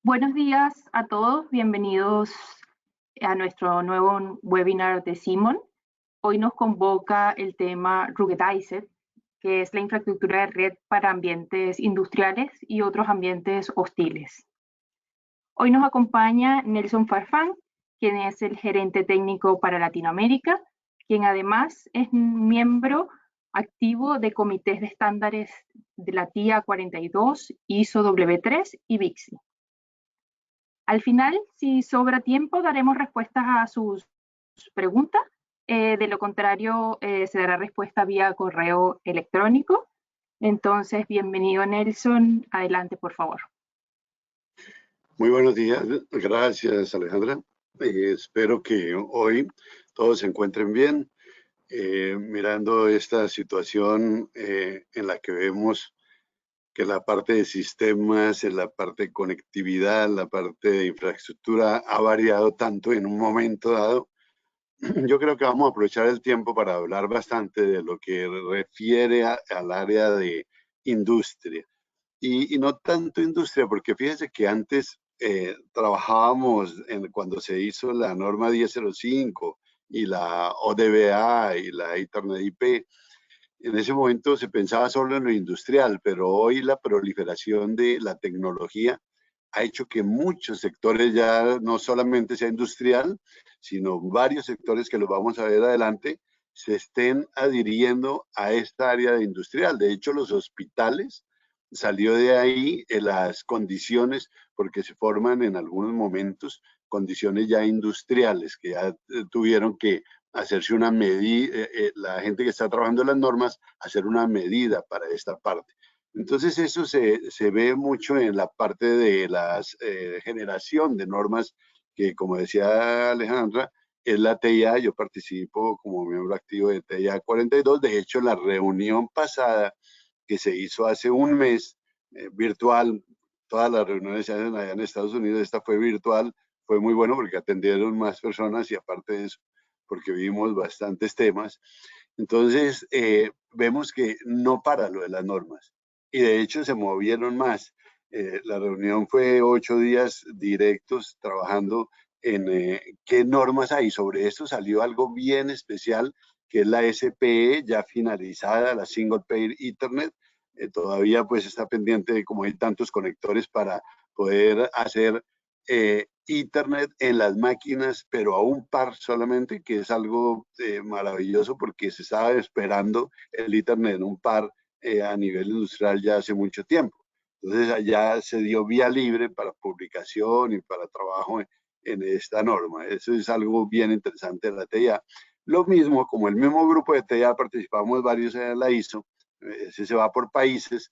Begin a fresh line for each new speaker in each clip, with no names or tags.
Buenos días a todos, bienvenidos a nuestro nuevo webinar de Simon. Hoy nos convoca el tema Ruggedized, que es la infraestructura de red para ambientes industriales y otros ambientes hostiles. Hoy nos acompaña Nelson Farfán, quien es el gerente técnico para Latinoamérica, quien además es miembro activo de comités de estándares de la TIA 42, ISO W3 y BICSI. Al final, si sobra tiempo, daremos respuestas a sus preguntas. De lo contrario, se dará respuesta vía correo electrónico. Entonces, bienvenido Nelson. Adelante, por favor.
Muy buenos días. Gracias, Alejandra. Espero que hoy todos se encuentren bien. Mirando esta situación en la que vemos que la parte de sistemas, en la parte de conectividad, la parte de infraestructura ha variado tanto en un momento dado. Yo creo que vamos a aprovechar el tiempo para hablar bastante de lo que refiere al área de industria. Y no tanto industria, porque fíjense que antes trabajábamos cuando se hizo la norma 1005 y la ODBA y la Ethernet IP. En ese momento se pensaba solo en lo industrial, pero hoy la proliferación de la tecnología ha hecho que muchos sectores ya no solamente sea industrial, sino varios sectores que los vamos a ver adelante, se estén adhiriendo a esta área de industrial. De hecho, los hospitales salió de ahí en las condiciones, porque se forman en algunos momentos condiciones ya industriales, que ya tuvieron que hacerse una medida, la gente que está trabajando en las normas, hacer una medida para esta parte. Entonces eso se ve mucho en la parte de la generación de normas, que como decía Alejandra, es la TIA. Yo participo como miembro activo de TIA 42. De hecho, la reunión pasada que se hizo hace un mes, virtual, todas las reuniones se hacen allá en Estados Unidos, esta fue virtual, fue muy bueno porque atendieron más personas y aparte de eso, porque vimos bastantes temas. Entonces, vemos que no para lo de las normas y de hecho se movieron más. La reunión fue 8 días directos trabajando en qué normas hay. Sobre esto salió algo bien especial, que es la SPE ya finalizada, la Single Pair Ethernet. Todavía pues está pendiente de cómo hay tantos conectores para poder hacer Ethernet en las máquinas, pero a un par solamente, que es algo maravilloso porque se estaba esperando el Ethernet en un par a nivel industrial ya hace mucho tiempo. Entonces allá se dio vía libre para publicación y para trabajo en esta norma. Eso es algo bien interesante de la TIA. Lo mismo, como el mismo grupo de TIA participamos varios en la ISO, ese se va por países.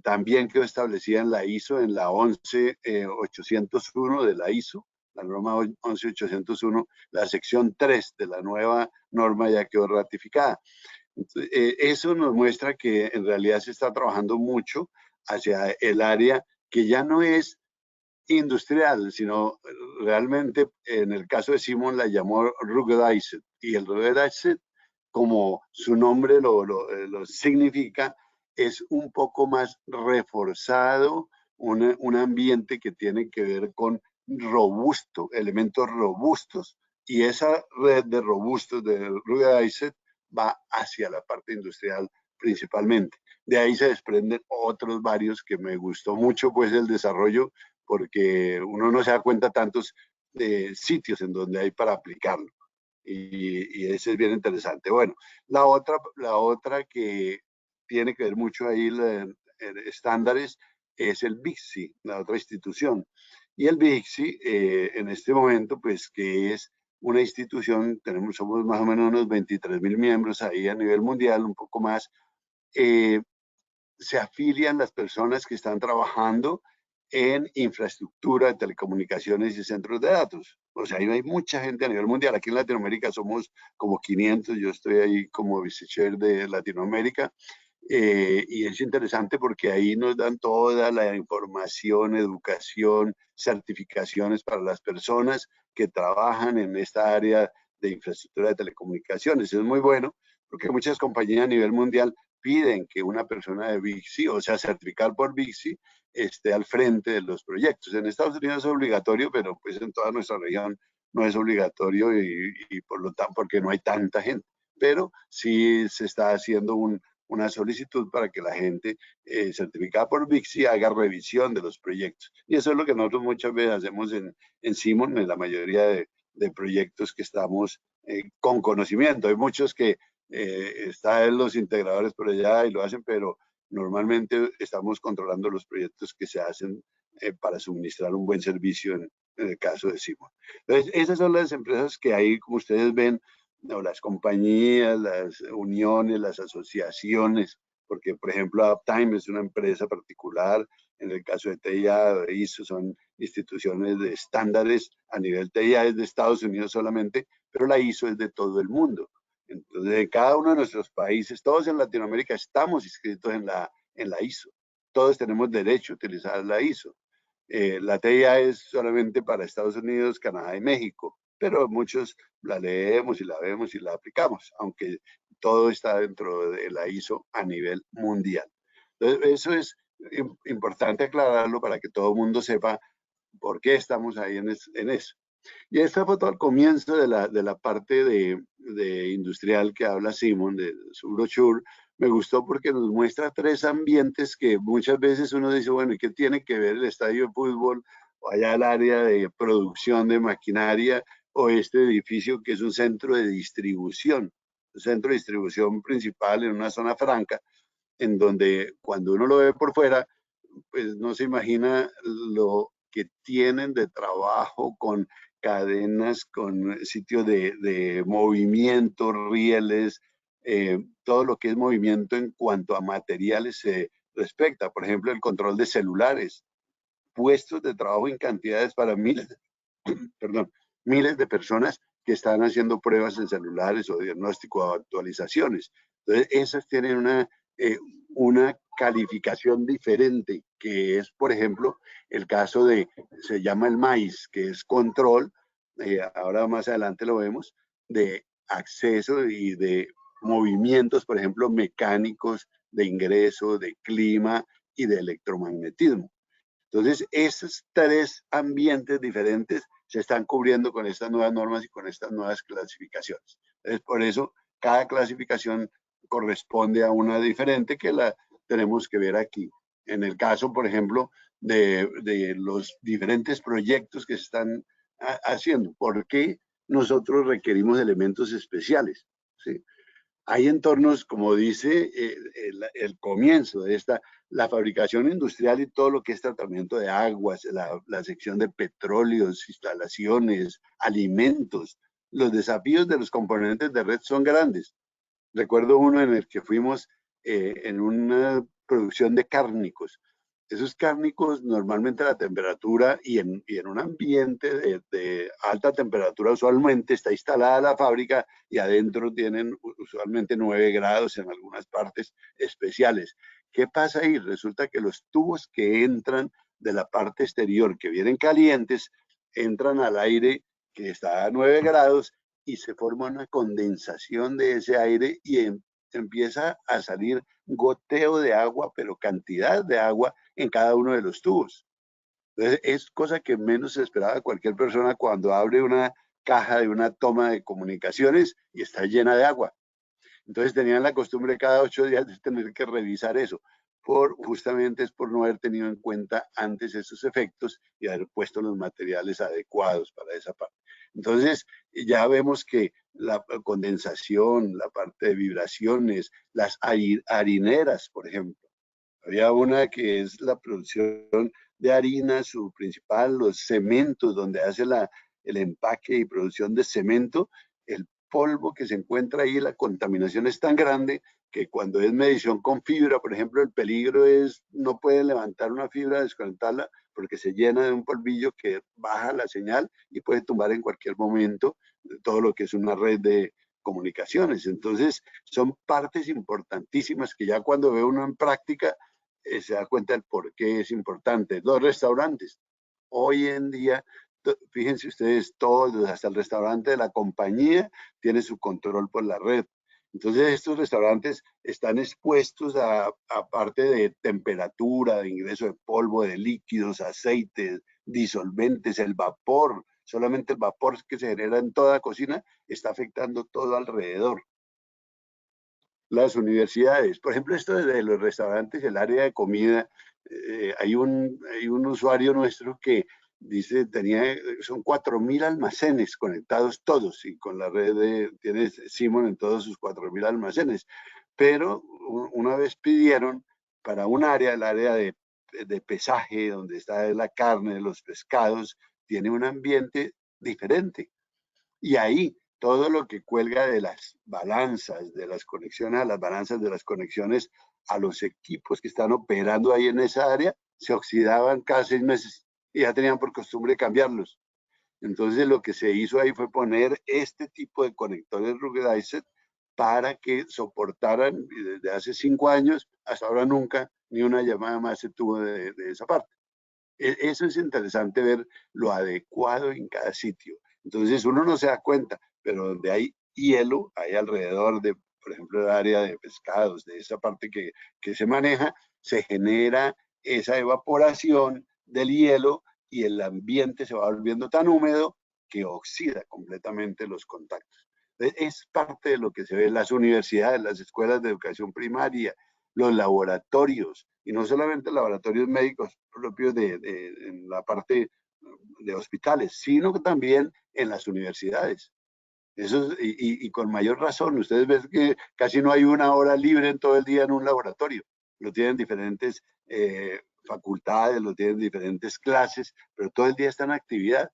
También quedó establecida en la ISO, en la 11801 de la ISO, la norma 11801, la sección 3 de la nueva norma ya quedó ratificada. Entonces, eso nos muestra que en realidad se está trabajando mucho hacia el área que ya no es industrial, sino realmente en el caso de Simon la llamó ruggedized, y el ruggedized, como su nombre lo significa, es un poco más reforzado, un ambiente que tiene que ver con robusto, elementos robustos, y esa red de robustos de ruggedized va hacia la parte industrial principalmente. De ahí se desprenden otros varios que me gustó mucho, pues el desarrollo, porque uno no se da cuenta tantos sitios en donde hay para aplicarlo. Y ese es bien interesante. Bueno, la otra que tiene que ver mucho ahí en estándares es el BICSI, la otra institución. Y el BICSI, en este momento, pues que es una institución, somos más o menos unos 23.000 miembros ahí a nivel mundial, un poco más. Se afilian las personas que están trabajando en infraestructura de telecomunicaciones y centros de datos. O sea, ahí hay mucha gente a nivel mundial. Aquí en Latinoamérica somos como 500, yo estoy ahí como vicechair de Latinoamérica. Y es interesante porque ahí nos dan toda la información, educación, certificaciones para las personas que trabajan en esta área de infraestructura de telecomunicaciones. Es muy bueno porque muchas compañías a nivel mundial piden que una persona de BICSI, o sea, certificar por BICSI, esté al frente de los proyectos. En Estados Unidos es obligatorio, pero pues en toda nuestra región no es obligatorio y por lo tanto, porque no hay tanta gente. Pero sí se está haciendo una solicitud para que la gente certificada por BICSI haga revisión de los proyectos. Y eso es lo que nosotros muchas veces hacemos en Simon, en la mayoría de proyectos que estamos con conocimiento. Hay muchos que están los integradores por allá y lo hacen, pero normalmente estamos controlando los proyectos que se hacen para suministrar un buen servicio en el caso de Simon. Entonces, esas son las empresas que hay, como ustedes ven, o las compañías, las uniones, las asociaciones, porque por ejemplo Uptime es una empresa particular, en el caso de TIA, de ISO, son instituciones de estándares a nivel TIA es de Estados Unidos solamente, pero la ISO es de todo el mundo. Entonces, en cada uno de nuestros países, todos en Latinoamérica estamos inscritos en la ISO. Todos tenemos derecho a utilizar la ISO. La TIA es solamente para Estados Unidos, Canadá y México, pero muchos la leemos y la vemos y la aplicamos, aunque todo está dentro de la ISO a nivel mundial. Entonces, eso es importante aclararlo para que todo el mundo sepa por qué estamos ahí en eso. Y esta fue todo el comienzo de la parte de industrial que habla Simon, de su brochure. Me gustó porque nos muestra tres ambientes que muchas veces uno dice, bueno, ¿y qué tiene que ver el estadio de fútbol o allá el área de producción de maquinaria o este edificio que es un centro de distribución? Un centro de distribución principal en una zona franca, en donde cuando uno lo ve por fuera, pues no se imagina lo que tienen de trabajo con cadenas, con sitios de movimiento, rieles, todo lo que es movimiento en cuanto a materiales se respecta. Por ejemplo, el control de celulares, puestos de trabajo en cantidades para miles, perdón, miles de personas que están haciendo pruebas en celulares o diagnóstico o actualizaciones. Entonces, esas tienen una calificación diferente, que es, por ejemplo, el caso de, se llama el MAIS, que es control, ahora más adelante lo vemos, de acceso y de movimientos, por ejemplo, mecánicos, de ingreso, de clima y de electromagnetismo. Entonces, esos tres ambientes diferentes se están cubriendo con estas nuevas normas y con estas nuevas clasificaciones. Entonces, por eso, cada clasificación corresponde a una diferente que la tenemos que ver aquí. En el caso, por ejemplo, de los diferentes proyectos que se están haciendo, ¿por qué nosotros requerimos elementos especiales? ¿Sí? Hay entornos, como dice el comienzo de la fabricación industrial y todo lo que es tratamiento de aguas, la sección de petróleos, instalaciones, alimentos. Los desafíos de los componentes de red son grandes. Recuerdo uno en el que fuimos en una producción de cárnicos. Esos cárnicos normalmente a la temperatura y en un ambiente de alta temperatura usualmente está instalada la fábrica y adentro tienen usualmente 9 grados en algunas partes especiales. ¿Qué pasa ahí? Resulta que los tubos que entran de la parte exterior, que vienen calientes, entran al aire que está a 9 grados y se forma una condensación de ese aire y empieza a salir goteo de agua, pero cantidad de agua en cada uno de los tubos. Entonces, es cosa que menos se esperaba cualquier persona cuando abre una caja de una toma de comunicaciones y está llena de agua. Entonces tenían la costumbre cada 8 días de tener que revisar eso. Justamente es por no haber tenido en cuenta antes esos efectos y haber puesto los materiales adecuados para esa parte. Entonces ya vemos que la condensación, la parte de vibraciones, las harineras, por ejemplo. Había una que es la producción de harina, su principal, los cementos, donde hace el empaque y producción de cemento, el polvo que se encuentra ahí, la contaminación es tan grande que cuando es medición con fibra, por ejemplo, el peligro es no puede levantar una fibra, desconectarla, porque se llena de un polvillo que baja la señal y puede tumbar en cualquier momento todo lo que es una red de comunicaciones. Entonces, son partes importantísimas que ya cuando ve uno en práctica, se da cuenta del por qué es importante. Los restaurantes, hoy en día, fíjense ustedes, todos, hasta el restaurante de la compañía, tiene su control por la red. Entonces estos restaurantes están expuestos a parte de temperatura, de ingreso de polvo, de líquidos, aceites, disolventes, el vapor, solamente el vapor que se genera en toda cocina está afectando todo alrededor. Las universidades, por ejemplo, esto de los restaurantes, el área de comida, hay un usuario nuestro que dice, son 4.000 almacenes conectados todos, y con la red tiene Simon en todos sus 4.000 almacenes, pero una vez pidieron para un área, el área de pesaje, donde está la carne, los pescados, tiene un ambiente diferente. Y ahí todo lo que cuelga de las balanzas, de las conexiones a las balanzas, de las conexiones a los equipos que están operando ahí en esa área, se oxidaban cada 6 meses y ya tenían por costumbre cambiarlos. Entonces lo que se hizo ahí fue poner este tipo de conectores ruggedized para que soportaran, y desde hace 5 años hasta ahora nunca, ni una llamada más se tuvo de esa parte. Eso es interesante ver lo adecuado en cada sitio. Entonces uno no se da cuenta, pero donde hay hielo, hay alrededor de, por ejemplo, el área de pescados, de esa parte que se maneja, se genera esa evaporación del hielo y el ambiente se va volviendo tan húmedo que oxida completamente los contactos. Es parte de lo que se ve en las universidades, las escuelas de educación primaria, los laboratorios, y no solamente laboratorios médicos propios en la parte de hospitales, sino también en las universidades. Eso, y con mayor razón, ustedes ven que casi no hay una hora libre en todo el día en un laboratorio. Lo tienen diferentes facultades, lo tienen diferentes clases, pero todo el día está en actividad.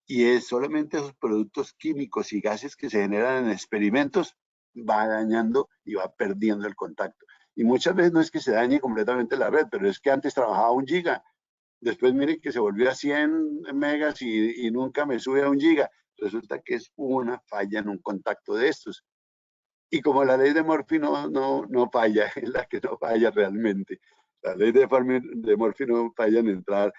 Y es solamente esos productos químicos y gases que se generan en experimentos va dañando y va perdiendo el contacto. Y muchas veces no es que se dañe completamente la red, pero es que antes trabajaba 1 giga. Después mire que se volvió a 100 megas y nunca me sube a 1 giga. Resulta que es una falla en un contacto de estos. Y como la ley de Murphy no falla, es la que no falla realmente. La ley de Murphy no falla en entrar.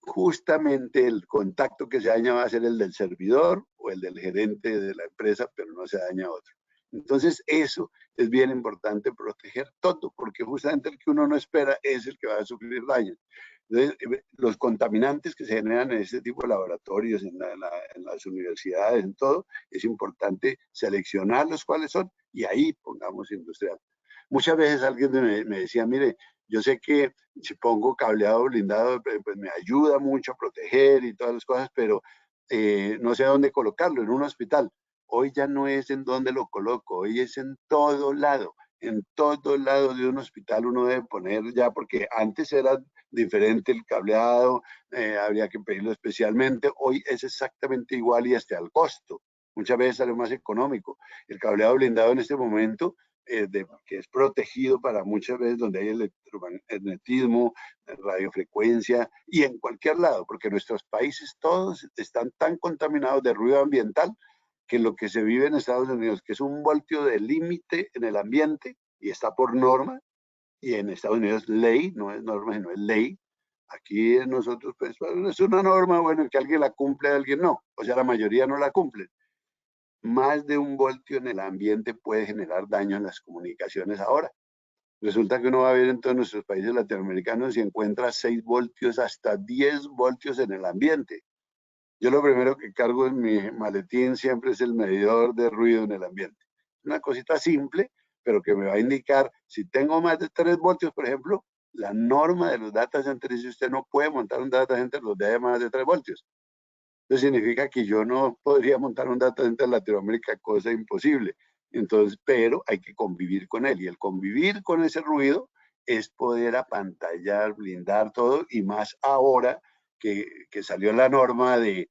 Justamente el contacto que se daña va a ser el del servidor o el del gerente de la empresa, pero no se daña otro. Entonces eso es bien importante, proteger todo, porque justamente el que uno no espera es el que va a sufrir daño. Entonces, los contaminantes que se generan en este tipo de laboratorios, en las universidades, en todo, es importante seleccionarlos cuáles son y ahí pongamos industrial. Muchas veces alguien me decía, mire, yo sé que si pongo cableado blindado, pues me ayuda mucho a proteger y todas las cosas, pero no sé dónde colocarlo, en un hospital. Hoy ya no es en dónde lo coloco, hoy es en todo lado. En todo lado de un hospital uno debe poner ya, porque antes era diferente el cableado, habría que pedirlo especialmente. Hoy es exactamente igual y hasta al costo. Muchas veces sale más económico. El cableado blindado en este momento que es protegido para muchas veces donde hay electromagnetismo, radiofrecuencia y en cualquier lado, porque nuestros países todos están tan contaminados de ruido ambiental que lo que se vive en Estados Unidos, que es 1 voltio de límite en el ambiente y está por norma, y en Estados Unidos ley, no es norma, sino es ley. Aquí nosotros, pues, es una norma, bueno, que alguien la cumple, alguien no. O sea, la mayoría no la cumple. Más de 1 voltio en el ambiente puede generar daño en las comunicaciones ahora. Resulta que uno va a ver en todos nuestros países latinoamericanos y encuentra 6 voltios hasta 10 voltios en el ambiente. Yo lo primero que cargo en mi maletín siempre es el medidor de ruido en el ambiente. Una cosita simple, pero que me va a indicar si tengo más de 3 voltios, por ejemplo, la norma de los data centers dice usted no puede montar un data center donde haya más de 3 voltios. Eso significa que yo no podría montar un data center en Latinoamérica, cosa imposible. Entonces, pero hay que convivir con él. Y el convivir con ese ruido es poder apantallar, blindar todo, y más ahora que salió la norma de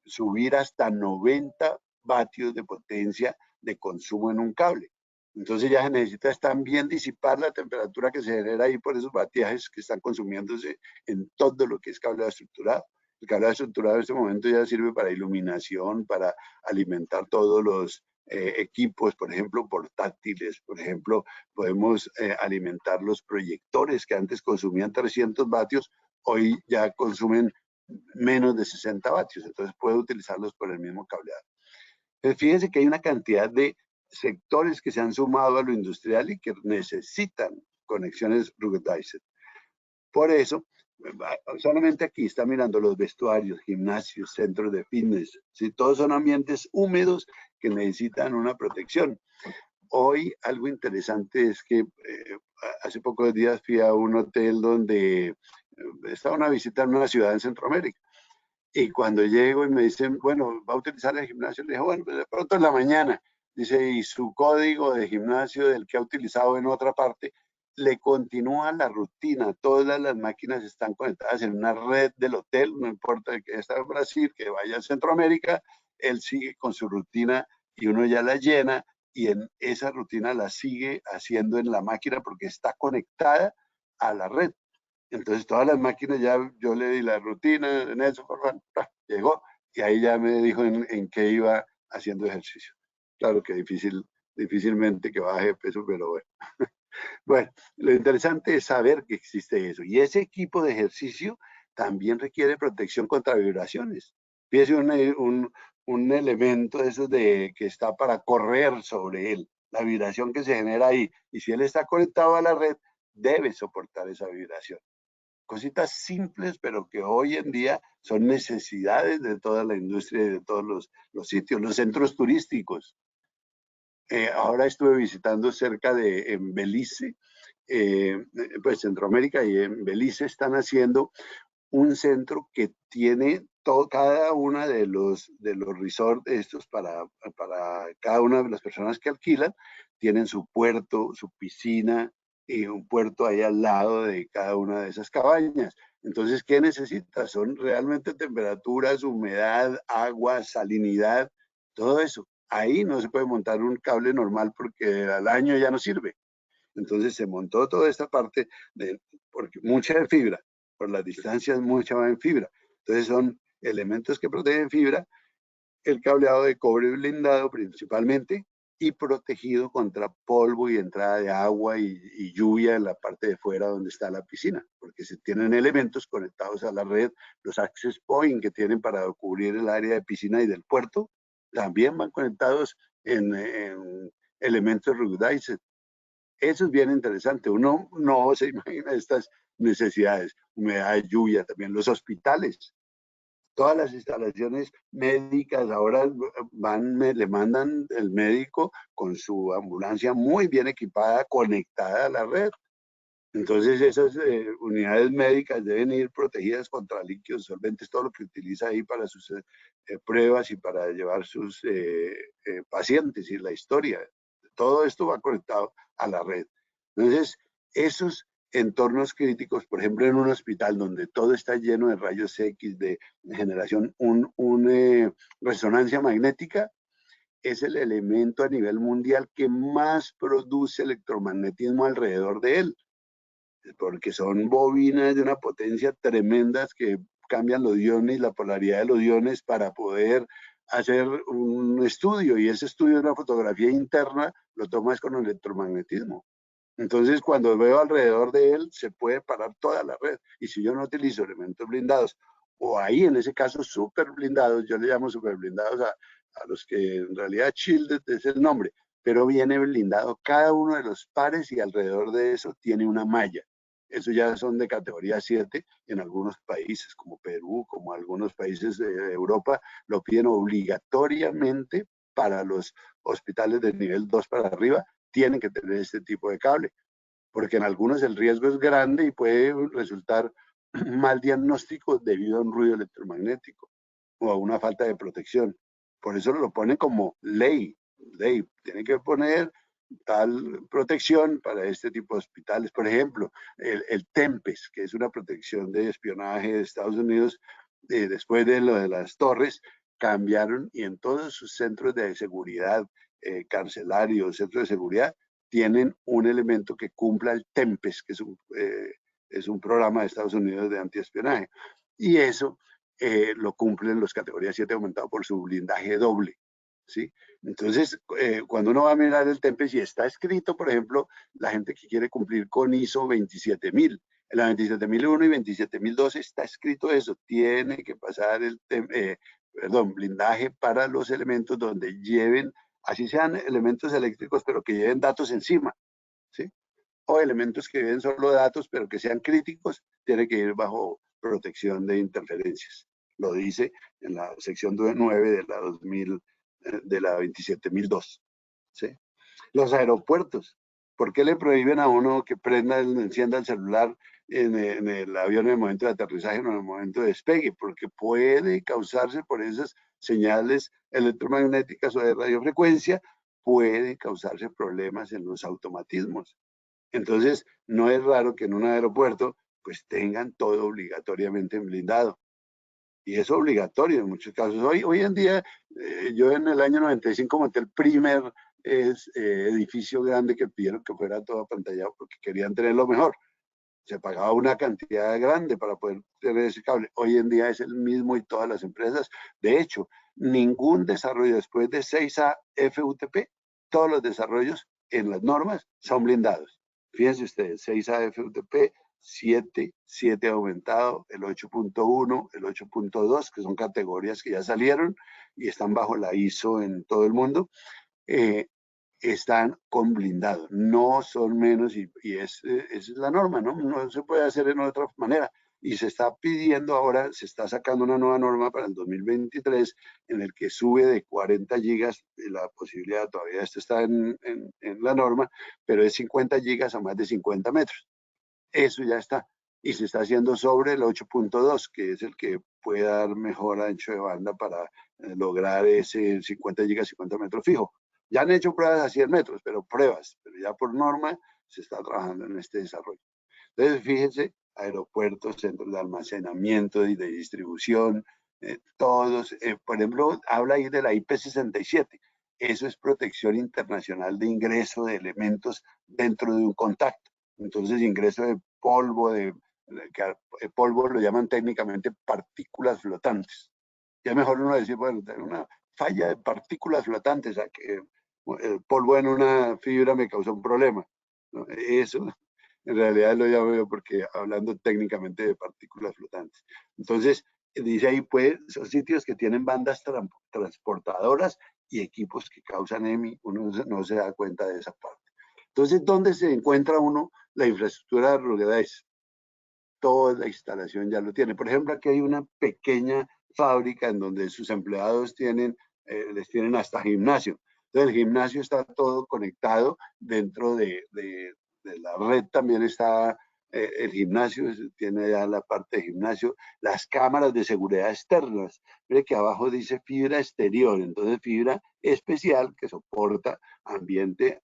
subir hasta 90 vatios de potencia de consumo en un cable. Entonces ya se necesita también disipar la temperatura que se genera ahí por esos batiajes que están consumiéndose en todo lo que es cableado estructurado. El cableado estructurado en este momento ya sirve para iluminación, para alimentar todos los equipos, por ejemplo, portátiles. Por ejemplo, podemos alimentar los proyectores que antes consumían 300 vatios, hoy ya consumen menos de 60 vatios. Entonces puede utilizarlos por el mismo cableado. Fíjense que hay una cantidad de sectores que se han sumado a lo industrial y que necesitan conexiones ruggedized. Por eso, solamente aquí está mirando los vestuarios, gimnasios, centros de fitness, ¿sí? Todos son ambientes húmedos que necesitan una protección. Hoy algo interesante es que hace pocos días fui a un hotel donde estaba una visita en una ciudad en Centroamérica. Y cuando llego y me dicen, bueno, ¿va a utilizar el gimnasio? Le dije, bueno, pues de pronto en la mañana. Dice, y su código de gimnasio del que ha utilizado en otra parte, le continúa la rutina. Todas las máquinas están conectadas en una red del hotel, no importa que esté en Brasil, que vaya a Centroamérica, él sigue con su rutina y uno ya la llena y en esa rutina la sigue haciendo en la máquina porque está conectada a la red. Entonces todas las máquinas ya yo le di la rutina, en eso, llegó y ahí ya me dijo en qué iba haciendo ejercicio. Claro que difícilmente que baje de peso, pero bueno. Bueno, lo interesante es saber que existe eso. Y ese equipo de ejercicio también requiere protección contra vibraciones. Fíjese un elemento de esos de que está para correr sobre él, la vibración que se genera ahí. Y si él está conectado a la red, debe soportar esa vibración. Cositas simples, pero que hoy en día son necesidades de toda la industria y de todos los sitios, los centros turísticos. Ahora estuve visitando cerca de en Belice, pues Centroamérica, y en Belice están haciendo un centro que tiene cada una de los resorts estos para cada una de las personas que alquilan, tienen su puerto, su piscina y un puerto ahí al lado de cada una de esas cabañas. Entonces, ¿qué necesitas? Son realmente temperaturas, humedad, agua, salinidad, todo eso. Ahí no se puede montar un cable normal porque al año ya no sirve. Entonces se montó toda esta parte porque mucha en fibra, por las distancias mucha va en fibra. Entonces son elementos que protegen fibra, el cableado de cobre blindado principalmente y protegido contra polvo y entrada de agua y lluvia en la parte de fuera donde está la piscina, porque se tienen elementos conectados a la red, los access point que tienen para cubrir el área de piscina y del puerto, también van conectados en elementos ruggedized. Eso es bien interesante. Uno no se imagina estas necesidades. Humedad, lluvia, también los hospitales. Todas las instalaciones médicas ahora le mandan el médico con su ambulancia muy bien equipada, conectada a la red. Entonces esas unidades médicas deben ir protegidas contra líquidos, solventes, todo lo que utiliza ahí para sus pruebas y para llevar sus pacientes y la historia. Todo esto va conectado a la red. Entonces, esos entornos críticos, por ejemplo, en un hospital donde todo está lleno de rayos X, de generación, resonancia magnética, es el elemento a nivel mundial que más produce electromagnetismo alrededor de él, porque son bobinas de una potencia tremenda que cambian los iones, la polaridad de los iones para poder hacer un estudio, y ese estudio de una fotografía interna lo tomas con electromagnetismo. Entonces, cuando veo alrededor de él, se puede parar toda la red. Y si yo no utilizo elementos blindados, o ahí en ese caso super blindados, yo le llamo super blindados a los que en realidad shielded es el nombre, pero viene blindado cada uno de los pares y alrededor de eso tiene una malla. Eso ya son de categoría 7 en algunos países, como Perú, como algunos países de Europa, lo piden obligatoriamente para los hospitales de nivel 2 para arriba, tienen que tener este tipo de cable, porque en algunos el riesgo es grande y puede resultar mal diagnóstico debido a un ruido electromagnético o a una falta de protección. Por eso lo ponen como ley, tiene que poner tal protección para este tipo de hospitales. Por ejemplo, el TEMPES, que es una protección de espionaje de Estados Unidos, después de lo de las torres, cambiaron y en todos sus centros de seguridad, carcelarios, centros de seguridad, tienen un elemento que cumpla el TEMPES, que es un programa de Estados Unidos de antiespionaje. Y eso lo cumplen los categorías 7 aumentado por su blindaje doble. ¿Sí? Entonces, cuando uno va a mirar el TEMPES y está escrito, por ejemplo, la gente que quiere cumplir con ISO 27000, en la 27001 y 27002 está escrito eso, tiene que pasar blindaje para los elementos donde lleven así sean elementos eléctricos, pero que lleven datos encima, ¿sí? O elementos que lleven solo datos, pero que sean críticos, tiene que ir bajo protección de interferencias. Lo dice en la sección 9 de la 2000, de la 27002, ¿sí? Los aeropuertos, ¿por qué le prohíben a uno que encienda el celular en el avión en el momento de aterrizaje o en el momento de despegue? Porque puede causarse por esas señales electromagnéticas o de radiofrecuencia, puede causarse problemas en los automatismos. Entonces, no es raro que en un aeropuerto pues tengan todo obligatoriamente blindado. Y es obligatorio en muchos casos. Hoy en día, yo en el año 95 monté el primer edificio grande que pidieron que fuera todo apantallado porque querían tener lo mejor. Se pagaba una cantidad grande para poder tener ese cable. Hoy en día es el mismo y todas las empresas. De hecho, ningún desarrollo después de 6A FUTP, todos los desarrollos en las normas son blindados. Fíjense ustedes, 6A FUTP, 7 aumentado, el 8.1, el 8.2, que son categorías que ya salieron y están bajo la ISO en todo el mundo. Están con blindado, no son menos y esa es la norma, ¿no? No se puede hacer en otra manera. Y se está pidiendo ahora, se está sacando una nueva norma para el 2023 en el que sube de 40 gigas, la posibilidad, todavía esto está en la norma, pero es 50 gigas a más de 50 metros. Eso ya está. Y se está haciendo sobre el 8.2, que es el que puede dar mejor ancho de banda para lograr ese 50 gigas, 50 metros fijo. Ya han hecho pruebas a 100 metros, pero pruebas, pero ya por norma se está trabajando en este desarrollo. Entonces, fíjense, aeropuertos, centros de almacenamiento y de distribución, todos, por ejemplo, habla ahí de la IP67. Eso es protección internacional de ingreso de elementos dentro de un contacto. Entonces, ingreso de polvo, el polvo lo llaman técnicamente partículas flotantes. Ya mejor uno decir, bueno, tengo una falla de partículas flotantes, o sea, que el polvo en una fibra me causó un problema. ¿No? Eso en realidad lo llamo yo porque hablando técnicamente de partículas flotantes. Entonces, dice ahí, pues, son sitios que tienen bandas transportadoras y equipos que causan EMI, uno no se da cuenta de esa parte. Entonces, ¿dónde se encuentra uno la infraestructura de ruggedized? Toda la instalación ya lo tiene. Por ejemplo, aquí hay una pequeña fábrica en donde sus empleados les tienen hasta gimnasio. Entonces, el gimnasio está todo conectado dentro de la red. También está el gimnasio, tiene ya la parte de gimnasio, las cámaras de seguridad externas. Mire que abajo dice fibra exterior, entonces fibra especial que soporta ambiente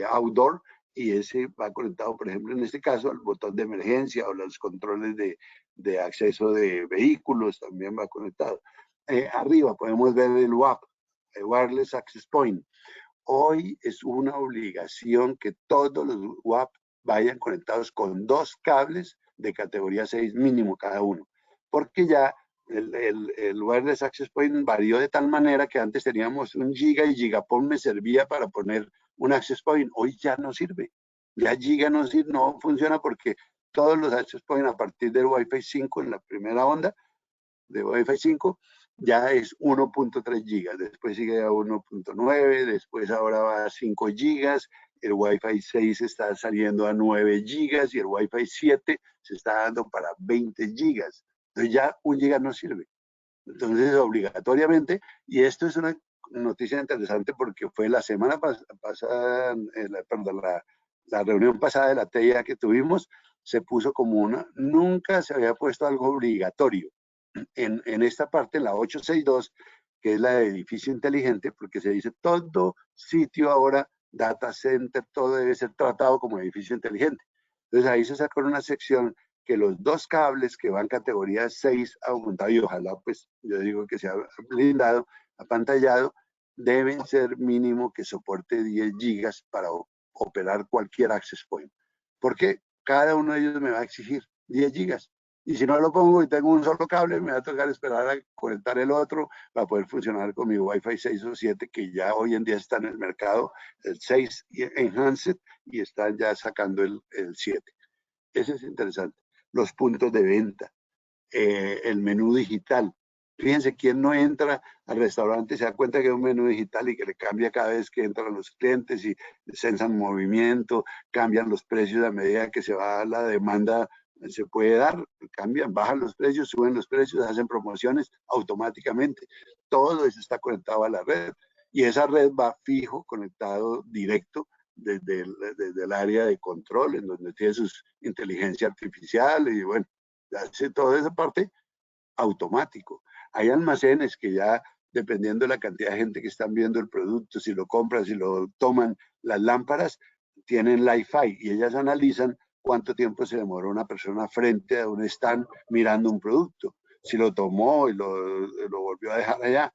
outdoor, y ese va conectado, por ejemplo, en este caso, al botón de emergencia o los controles de acceso de vehículos, también va conectado. Arriba podemos ver el WAP, el Wireless Access Point. Hoy es una obligación que todos los WAP vayan conectados con 2 cables de categoría 6 mínimo cada uno, porque ya el Wireless Access Point varió de tal manera que antes teníamos 1 giga y Gigapon me servía para poner un Access Point. Hoy ya no sirve. Ya Giga no funciona porque todos los Access Point a partir del Wi-Fi 5 en la primera onda de Wi-Fi 5 ya es 1.3 gigas, después sigue a 1.9, después ahora va a 5 gigas, el Wi-Fi 6 está saliendo a 9 gigas y el Wi-Fi 7 se está dando para 20 gigas. Entonces ya 1 giga no sirve. Entonces, obligatoriamente, y esto es una noticia interesante porque fue la semana pasada, perdón, la reunión pasada de la TIA que tuvimos, se puso como nunca se había puesto algo obligatorio. En esta parte, la 862, que es la de edificio inteligente, porque se dice todo sitio ahora, data center, todo debe ser tratado como edificio inteligente. Entonces ahí se sacó una sección que los 2 cables que van categoría 6 aumentado, y ojalá pues yo digo que sea blindado, apantallado, deben ser mínimo que soporte 10 gigas para operar cualquier access point. Porque cada uno de ellos me va a exigir 10 gigas. Y si no lo pongo y tengo un solo cable, me va a tocar esperar a conectar el otro para poder funcionar con mi Wi-Fi 6 o 7, que ya hoy en día está en el mercado, el 6 Enhanced, y están ya sacando el 7. Ese es interesante. Los puntos de venta, el menú digital. Fíjense, quién no entra al restaurante y se da cuenta que es un menú digital y que le cambia cada vez que entran los clientes y censan movimiento, cambian los precios a medida que se va la demanda, se puede dar, cambian, bajan los precios, suben los precios, hacen promociones automáticamente. Todo eso está conectado a la red y esa red va fijo, conectado directo desde el área de control, en donde tiene sus inteligencia artificial y bueno, hace toda esa parte automático. Hay almacenes que ya, dependiendo de la cantidad de gente que están viendo el producto, si lo compran, si lo toman, las lámparas tienen Li-Fi y ellas analizan cuánto tiempo se demoró una persona frente a un stand mirando un producto. Si lo tomó y lo volvió a dejar allá.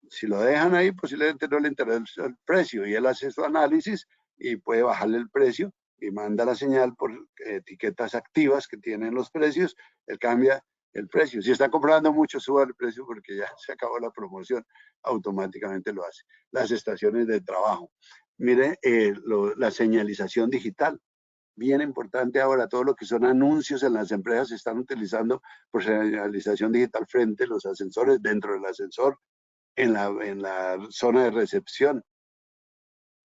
Si lo dejan ahí, posiblemente no le interesa el precio y él hace su análisis y puede bajarle el precio y manda la señal por etiquetas activas que tienen los precios, él cambia el precio. Si está comprando mucho, suba el precio porque ya se acabó la promoción, automáticamente lo hace. Las estaciones de trabajo. Mire, la señalización digital. Bien importante ahora, todo lo que son anuncios en las empresas se están utilizando por señalización digital frente a los ascensores, dentro del ascensor, en la zona de recepción.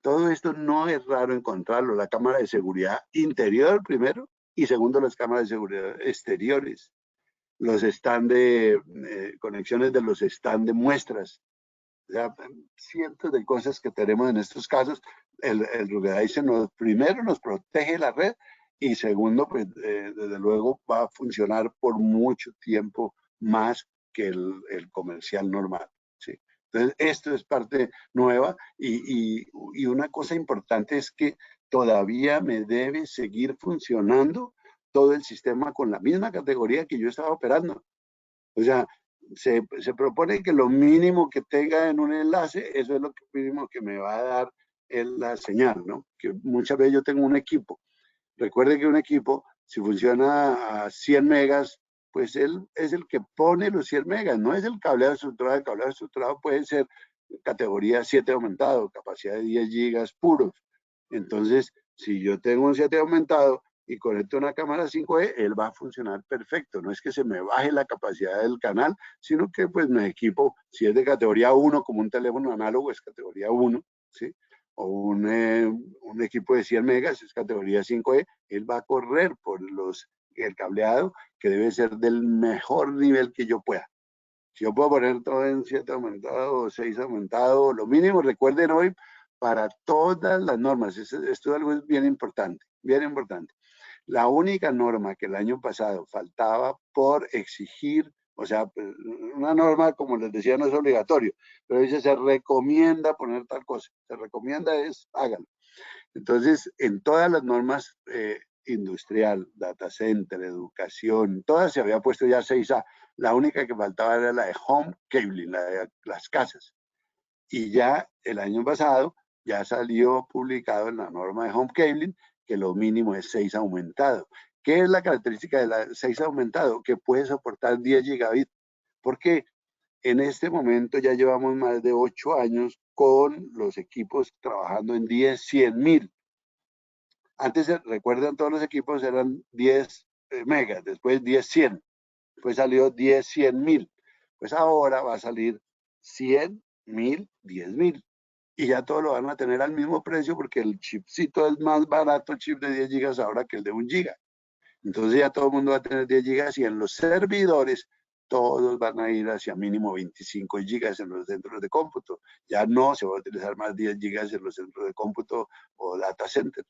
Todo esto no es raro encontrarlo. La cámara de seguridad interior primero y segundo las cámaras de seguridad exteriores. Los stand de conexiones de los stand de muestras. O sea, cientos de cosas que tenemos en estos casos. El Ruggedizer primero nos protege la red y segundo, pues desde luego va a funcionar por mucho tiempo más que el comercial normal. ¿Sí? Entonces, esto es parte nueva y una cosa importante es que todavía me debe seguir funcionando todo el sistema con la misma categoría que yo estaba operando. O sea, se propone que lo mínimo que tenga en un enlace, eso es lo mínimo que me va a dar la señal, ¿no? Que muchas veces yo tengo un equipo. Recuerde que un equipo, si funciona a 100 megas, pues él es el que pone los 100 megas, no es el cableado estructurado. El cableado estructurado puede ser categoría 7 aumentado, capacidad de 10 gigas puros. Entonces, si yo tengo un 7 aumentado y conecto una cámara 5E, él va a funcionar perfecto. No es que se me baje la capacidad del canal, sino que pues mi equipo, si es de categoría 1, como un teléfono análogo, es categoría 1, ¿sí? O un equipo de 100 megas, es categoría 5E, él va a correr por el cableado que debe ser del mejor nivel que yo pueda. Si yo puedo poner todo en 7 aumentado o 6 aumentado, lo mínimo, recuerden hoy, para todas las normas, esto es algo bien importante, bien importante. La única norma que el año pasado faltaba por exigir, o sea, una norma, como les decía, no es obligatorio, pero dice, se recomienda poner tal cosa, se recomienda es, hágalo. Entonces, en todas las normas industrial, data center, educación, todas se había puesto ya 6A. La única que faltaba era la de home cabling, la de las casas. Y ya el año pasado ya salió publicado en la norma de home cabling que lo mínimo es 6 aumentado. ¿Qué es la característica de la 6 aumentado? Que puede soportar 10 gigabits. Porque en este momento ya llevamos más de 8 años con los equipos trabajando en 10, 100 mil. Antes, recuerden, todos los equipos eran 10 megas, después 10, 100. Después salió 10, 100 mil. Pues ahora va a salir 100, 1000, 10 mil. Y ya todos lo van a tener al mismo precio porque el chipcito es más barato, el chip de 10 gigas ahora que el de 1 giga. Entonces ya todo el mundo va a tener 10 gigas y en los servidores todos van a ir hacia mínimo 25 gigas en los centros de cómputo. Ya no se va a utilizar más 10 gigas en los centros de cómputo o data center.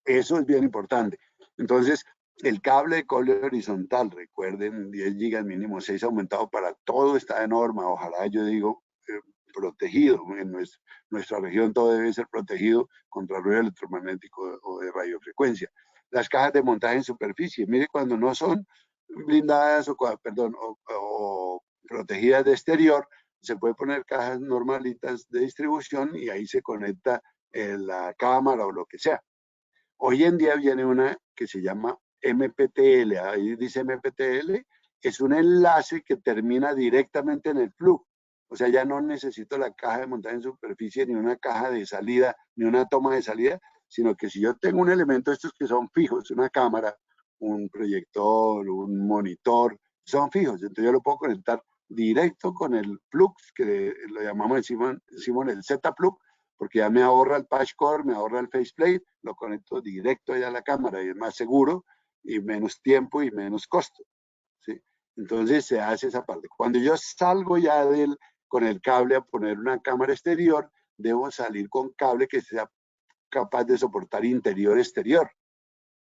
Eso es bien importante. Entonces, el cable horizontal, recuerden, 10 gigas mínimo, 6 aumentado para todo está de norma. Ojalá, yo digo, protegido. En nuestra región todo debe ser protegido contra ruido electromagnético o de radiofrecuencia. Las cajas de montaje en superficie, mire, cuando no son blindadas o protegidas de exterior, se puede poner cajas normalitas de distribución y ahí se conecta la cámara o lo que sea. Hoy en día viene una que se llama MPTL, ahí dice MPTL, es un enlace que termina directamente en el plug. O sea, ya no necesito la caja de montaje en superficie, ni una caja de salida, ni una toma de salida, sino que si yo tengo un elemento, estos que son fijos, una cámara, un proyector, un monitor, son fijos, entonces yo lo puedo conectar directo con el plug, que lo llamamos en Simon el Z-plug, porque ya me ahorra el patch core, me ahorra el faceplate, lo conecto directo ya a la cámara y es más seguro y menos tiempo y menos costo, ¿sí? Entonces se hace esa parte. Cuando yo salgo ya con el cable a poner una cámara exterior, debo salir con cable que sea capaz de soportar interior-exterior,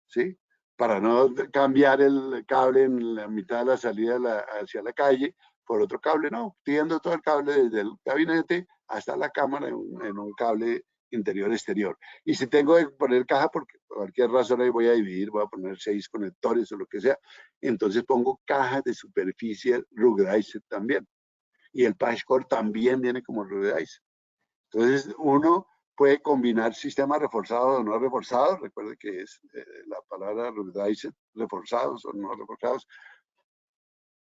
¿sí? Para no cambiar el cable en la mitad de la salida hacia la calle por otro cable, no, tiendo todo el cable desde el gabinete hasta la cámara en un cable interior-exterior. Y si tengo que poner caja, porque por cualquier razón ahí voy a dividir, voy a poner 6 conectores o lo que sea, entonces pongo cajas de superficie ruggedized también. Y el patch core también viene como ruggedized. Entonces uno puede combinar sistemas reforzados o no reforzados, recuerde que es la palabra ruggedized, reforzados o no reforzados,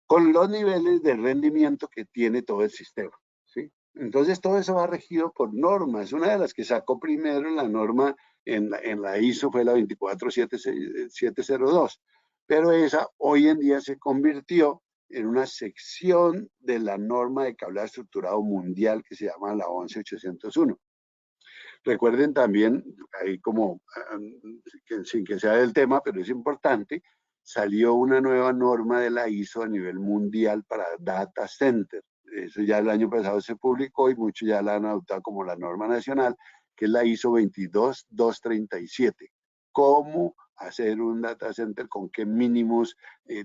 con los niveles de rendimiento que tiene todo el sistema, ¿sí? Entonces todo eso va regido por normas. Una de las que sacó primero la norma en la ISO fue la 24702, pero esa hoy en día se convirtió en una sección de la norma de cableado estructurado mundial que se llama la 11801. Recuerden también, ahí como, sin que sea del tema, pero es importante, salió una nueva norma de la ISO a nivel mundial para data center. Eso ya el año pasado se publicó y muchos ya la han adoptado como la norma nacional, que es la ISO 22237. ¿Cómo hacer un data center? ¿Con qué mínimos?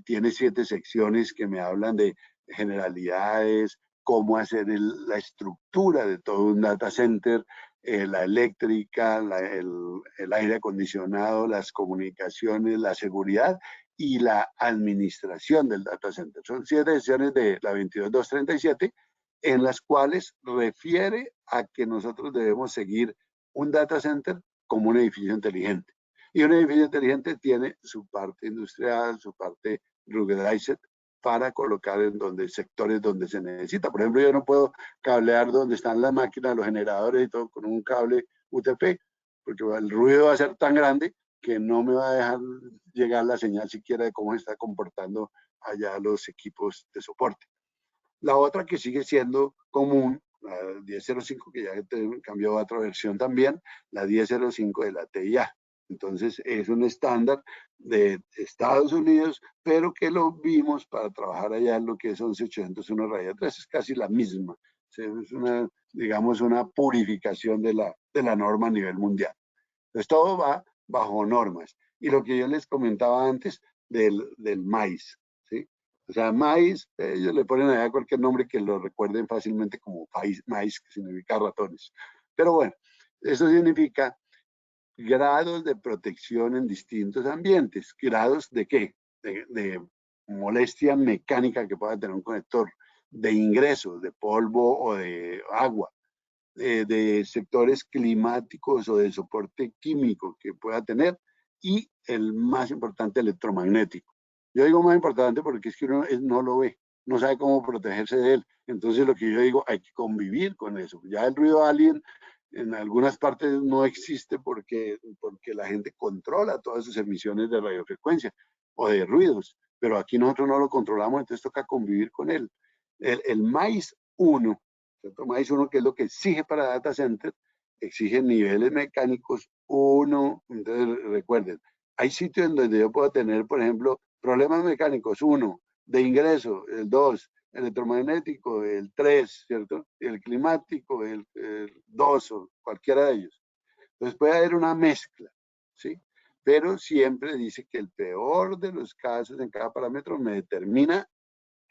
Tiene 7 secciones que me hablan de generalidades, cómo hacer la estructura de todo un data center, la eléctrica, el aire acondicionado, las comunicaciones, la seguridad y la administración del data center. Son 7 secciones de la 22237 en las cuales refiere a que nosotros debemos seguir un data center como un edificio inteligente. Y un edificio inteligente tiene su parte industrial, su parte ruggedized, para colocar en sectores donde se necesita. Por ejemplo, yo no puedo cablear donde están las máquinas, los generadores y todo con un cable UTP, porque el ruido va a ser tan grande que no me va a dejar llegar la señal siquiera de cómo se está comportando allá los equipos de soporte. La otra que sigue siendo común, la 1005, que ya cambió a otra versión también, la 1005 de la TIA. Entonces es un estándar de Estados Unidos, pero que lo vimos para trabajar allá en lo que es 11801-3, es casi la misma. Es una, digamos, una purificación de la norma a nivel mundial. Entonces todo va bajo normas. Y lo que yo les comentaba antes del maíz, ¿sí? O sea, maíz, ellos le ponen allá cualquier nombre que lo recuerden fácilmente como maíz, que significa ratones. Pero bueno, eso significa grados de protección en distintos ambientes. ¿Grados de qué? De molestia mecánica que pueda tener un conector, de ingreso, de polvo o de agua, de sectores climáticos o de soporte químico que pueda tener, y el más importante, electromagnético. Yo digo más importante porque es que uno no lo ve, no sabe cómo protegerse de él. Entonces lo que yo digo, hay que convivir con eso. Ya el ruido alien en algunas partes no existe porque la gente controla todas sus emisiones de radiofrecuencia o de ruidos, pero aquí nosotros no lo controlamos, entonces toca convivir con él. El MAIS 1, ¿cierto? MAIS 1, que es lo que exige para data center, exige niveles mecánicos 1, entonces recuerden, hay sitios en donde yo puedo tener, por ejemplo, problemas mecánicos 1, de ingreso el 2, electromagnético el 3, ¿cierto? El climático el 2 o cualquiera de ellos. Entonces puede haber una mezcla, ¿sí? Pero siempre dice que el peor de los casos en cada parámetro me determina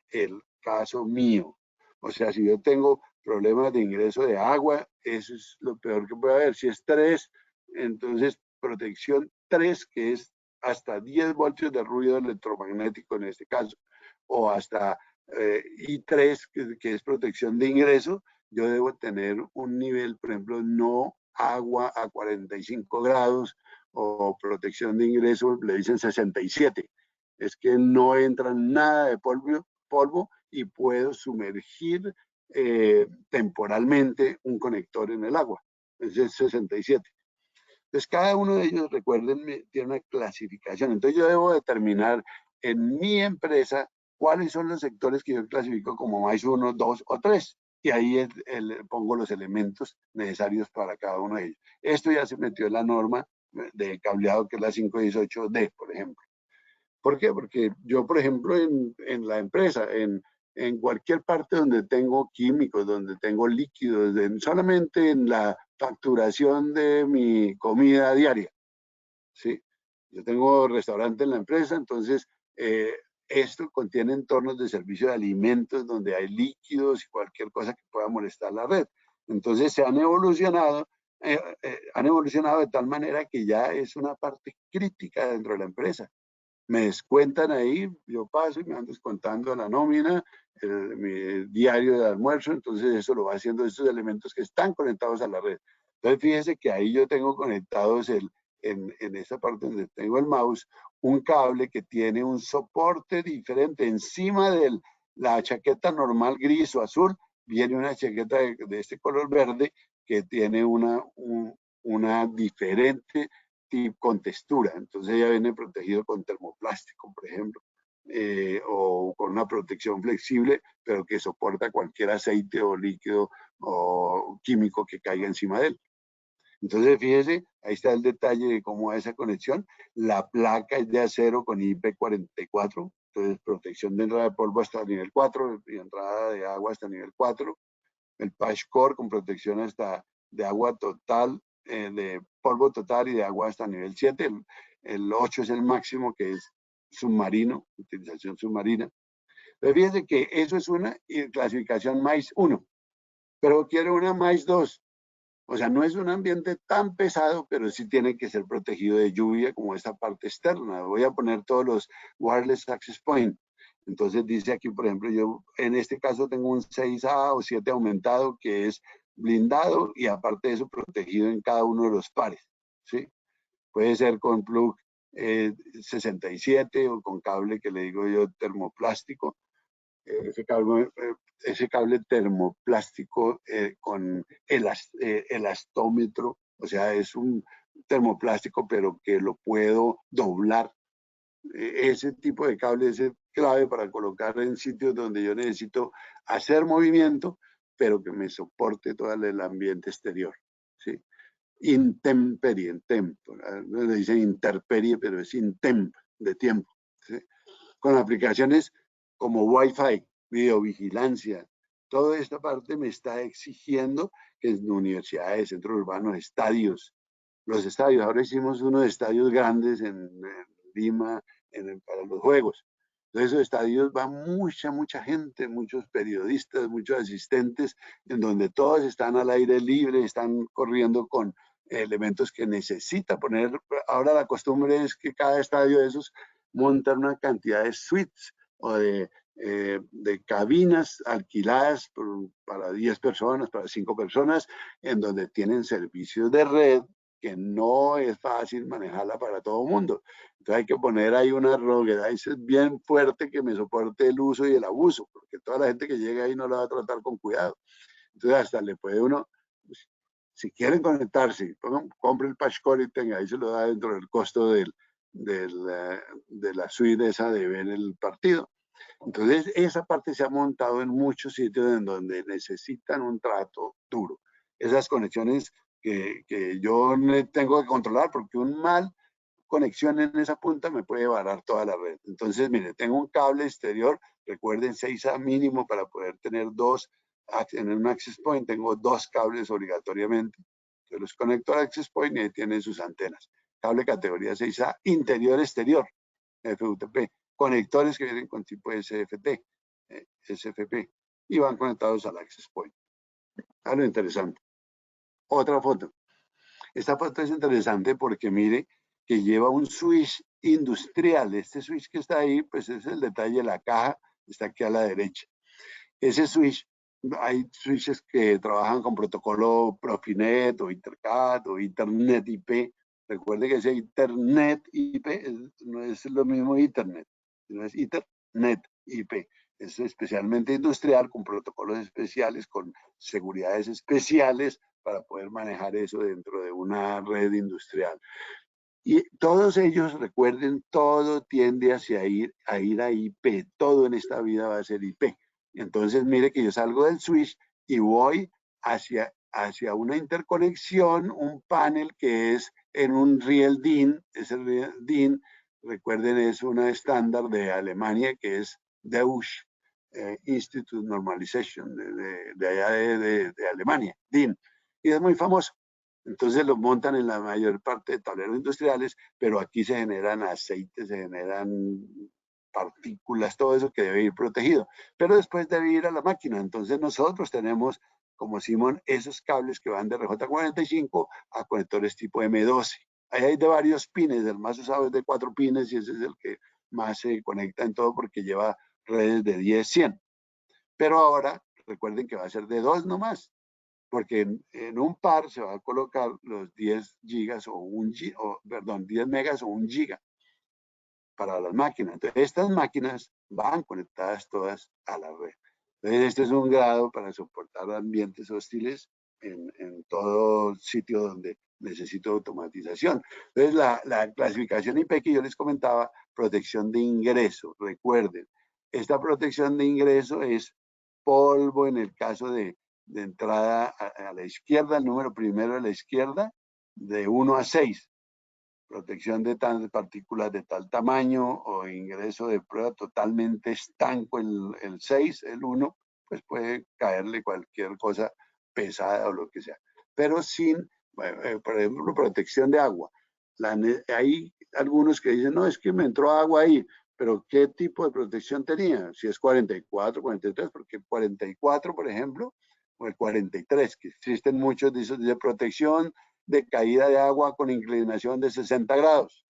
el caso mío. O sea, si yo tengo problemas de ingreso de agua, eso es lo peor que puede haber. Si es 3, entonces protección 3, que es hasta 10 voltios de ruido electromagnético en este caso, o hasta I3, que es protección de ingreso, yo debo tener un nivel, por ejemplo, no agua a 45 grados o protección de ingreso, le dicen 67. Es que no entra nada de polvo y puedo sumergir temporalmente un conector en el agua. Ese es 67. Entonces, cada uno de ellos, recuerden, tiene una clasificación. Entonces, yo debo determinar en mi empresa cuáles son los sectores que yo clasifico como más 1, 2 o 3. Y ahí pongo los elementos necesarios para cada uno de ellos. Esto ya se metió en la norma de cableado, que es la 518D, por ejemplo. ¿Por qué? Porque yo, por ejemplo, en la empresa, en cualquier parte donde tengo químicos, donde tengo líquidos, solamente en la facturación de mi comida diaria, ¿sí? Yo tengo restaurante en la empresa, entonces esto contiene entornos de servicio de alimentos donde hay líquidos y cualquier cosa que pueda molestar la red. Entonces se han evolucionado de tal manera que ya es una parte crítica dentro de la empresa. Me descuentan ahí, yo paso y me van descontando la nómina, mi diario de almuerzo, entonces eso lo va haciendo estos elementos que están conectados a la red. Entonces fíjese que ahí yo tengo conectados en esa parte donde tengo el mouse, un cable que tiene un soporte diferente. Encima de la chaqueta normal gris o azul, viene una chaqueta de este color verde que tiene una diferente con textura. Entonces ya viene protegido con termoplástico, por ejemplo, o con una protección flexible, pero que soporta cualquier aceite o líquido o químico que caiga encima de él. Entonces, fíjese, ahí está el detalle de cómo es esa conexión. La placa es de acero con IP44, entonces protección de entrada de polvo hasta nivel 4 y entrada de agua hasta nivel 4. El patch core con protección hasta de agua total, de polvo total y de agua hasta nivel 7. El 8 es el máximo, que es submarino, utilización submarina. Pero fíjense que eso es una clasificación MAIS 1, pero quiero una MAIS 2. O sea, no es un ambiente tan pesado, pero sí tiene que ser protegido de lluvia como esta parte externa. Voy a poner todos los wireless access point. Entonces dice aquí, por ejemplo, yo en este caso tengo un 6A o 7 aumentado que es blindado y aparte de eso protegido en cada uno de los pares, ¿sí? Puede ser con plug 67 o con cable que le digo yo termoplástico. Ese cable termoplástico con elastómetro, o sea, es un termoplástico pero que lo puedo doblar. Ese tipo de cable es clave para colocar en sitios donde yo necesito hacer movimiento, pero que me soporte todo el ambiente exterior, ¿sí? Intemperie, en tempo, le dicen interperie, pero es intemp, de tiempo, ¿sí? Con aplicaciones como Wi-Fi, videovigilancia, toda esta parte me está exigiendo que en universidades, centros urbanos, estadios, los estadios, ahora hicimos unos estadios grandes en Lima para los Juegos. Entonces, esos estadios va mucha gente, muchos periodistas, muchos asistentes, en donde todos están al aire libre, están corriendo con elementos que necesita poner. Ahora la costumbre es que cada estadio de esos montan una cantidad de suites o de cabinas alquiladas para 10 personas, para 5 personas, en donde tienen servicios de red que no es fácil manejarla para todo el mundo. Entonces hay que poner ahí una ruggedized bien fuerte que me soporte el uso y el abuso, porque toda la gente que llega ahí no la va a tratar con cuidado. Entonces hasta le puede uno, pues, si quieren conectarse, compre el patchcore y tenga, ahí se lo da dentro del costo de la suite esa de ver el partido. Entonces esa parte se ha montado en muchos sitios en donde necesitan un trato duro. Esas conexiones que yo tengo que controlar porque un mal conexión en esa punta me puede varar toda la red. Entonces, mire, tengo un cable exterior, recuerden 6A mínimo para poder tener dos, en un access point tengo 2 cables obligatoriamente. Yo los conecto al access point y ahí tienen sus antenas. Cable categoría 6A, interior-exterior, FUTP. Conectores que vienen con tipo SFT, SFP, y van conectados al access point. A lo interesante. Otra foto. Esta foto es interesante porque mire que lleva un switch industrial. Este switch que está ahí, pues es el detalle de la caja, está aquí a la derecha. Ese switch, hay switches que trabajan con protocolo Profinet o Intercat o Ethernet IP. Recuerde que ese Ethernet IP no es lo mismo Ethernet, sino es Ethernet IP. Es especialmente industrial, con protocolos especiales, con seguridades especiales para poder manejar eso dentro de una red industrial. Y todos ellos, recuerden, todo tiende hacia ir a IP. Todo en esta vida va a ser IP. Entonces, mire que yo salgo del switch y voy hacia una interconexión, un panel que es en un Real DIN. Ese Real DIN, recuerden, es una estándar de Alemania que es Deutsche Institute Normalization, de allá de Alemania, DIN. Y es muy famoso. Entonces lo montan en la mayor parte de tableros industriales, pero aquí se generan aceites, se generan partículas, todo eso que debe ir protegido. Pero después debe ir a la máquina. Entonces nosotros tenemos, como Simon, esos cables que van de RJ45 a conectores tipo M12. Ahí hay de varios pines, el más usado es de 4 pines y ese es el que más se conecta en todo porque lleva redes de 10, 100. Pero ahora recuerden que va a ser de 2 nomás, porque en un par se va a colocar los 10 gigas o 10 megas o 1 giga para las máquinas. Entonces, estas máquinas van conectadas todas a la red. Entonces, este es un grado para soportar ambientes hostiles en todo sitio donde necesito automatización. Entonces, la clasificación IP que yo les comentaba, protección de ingreso. Recuerden, esta protección de ingreso es polvo en el caso de entrada a la izquierda, el número primero a la izquierda, de 1 a 6. Protección de partículas de tal tamaño o ingreso de prueba totalmente estanco el 6, el 1, pues puede caerle cualquier cosa pesada o lo que sea. Pero sin, por ejemplo, protección de agua. Hay algunos que dicen, no, es que me entró agua ahí, pero ¿qué tipo de protección tenía? Si es 44, 43, porque 44, por ejemplo, o el 43, que existen muchos de protección de caída de agua con inclinación de 60 grados.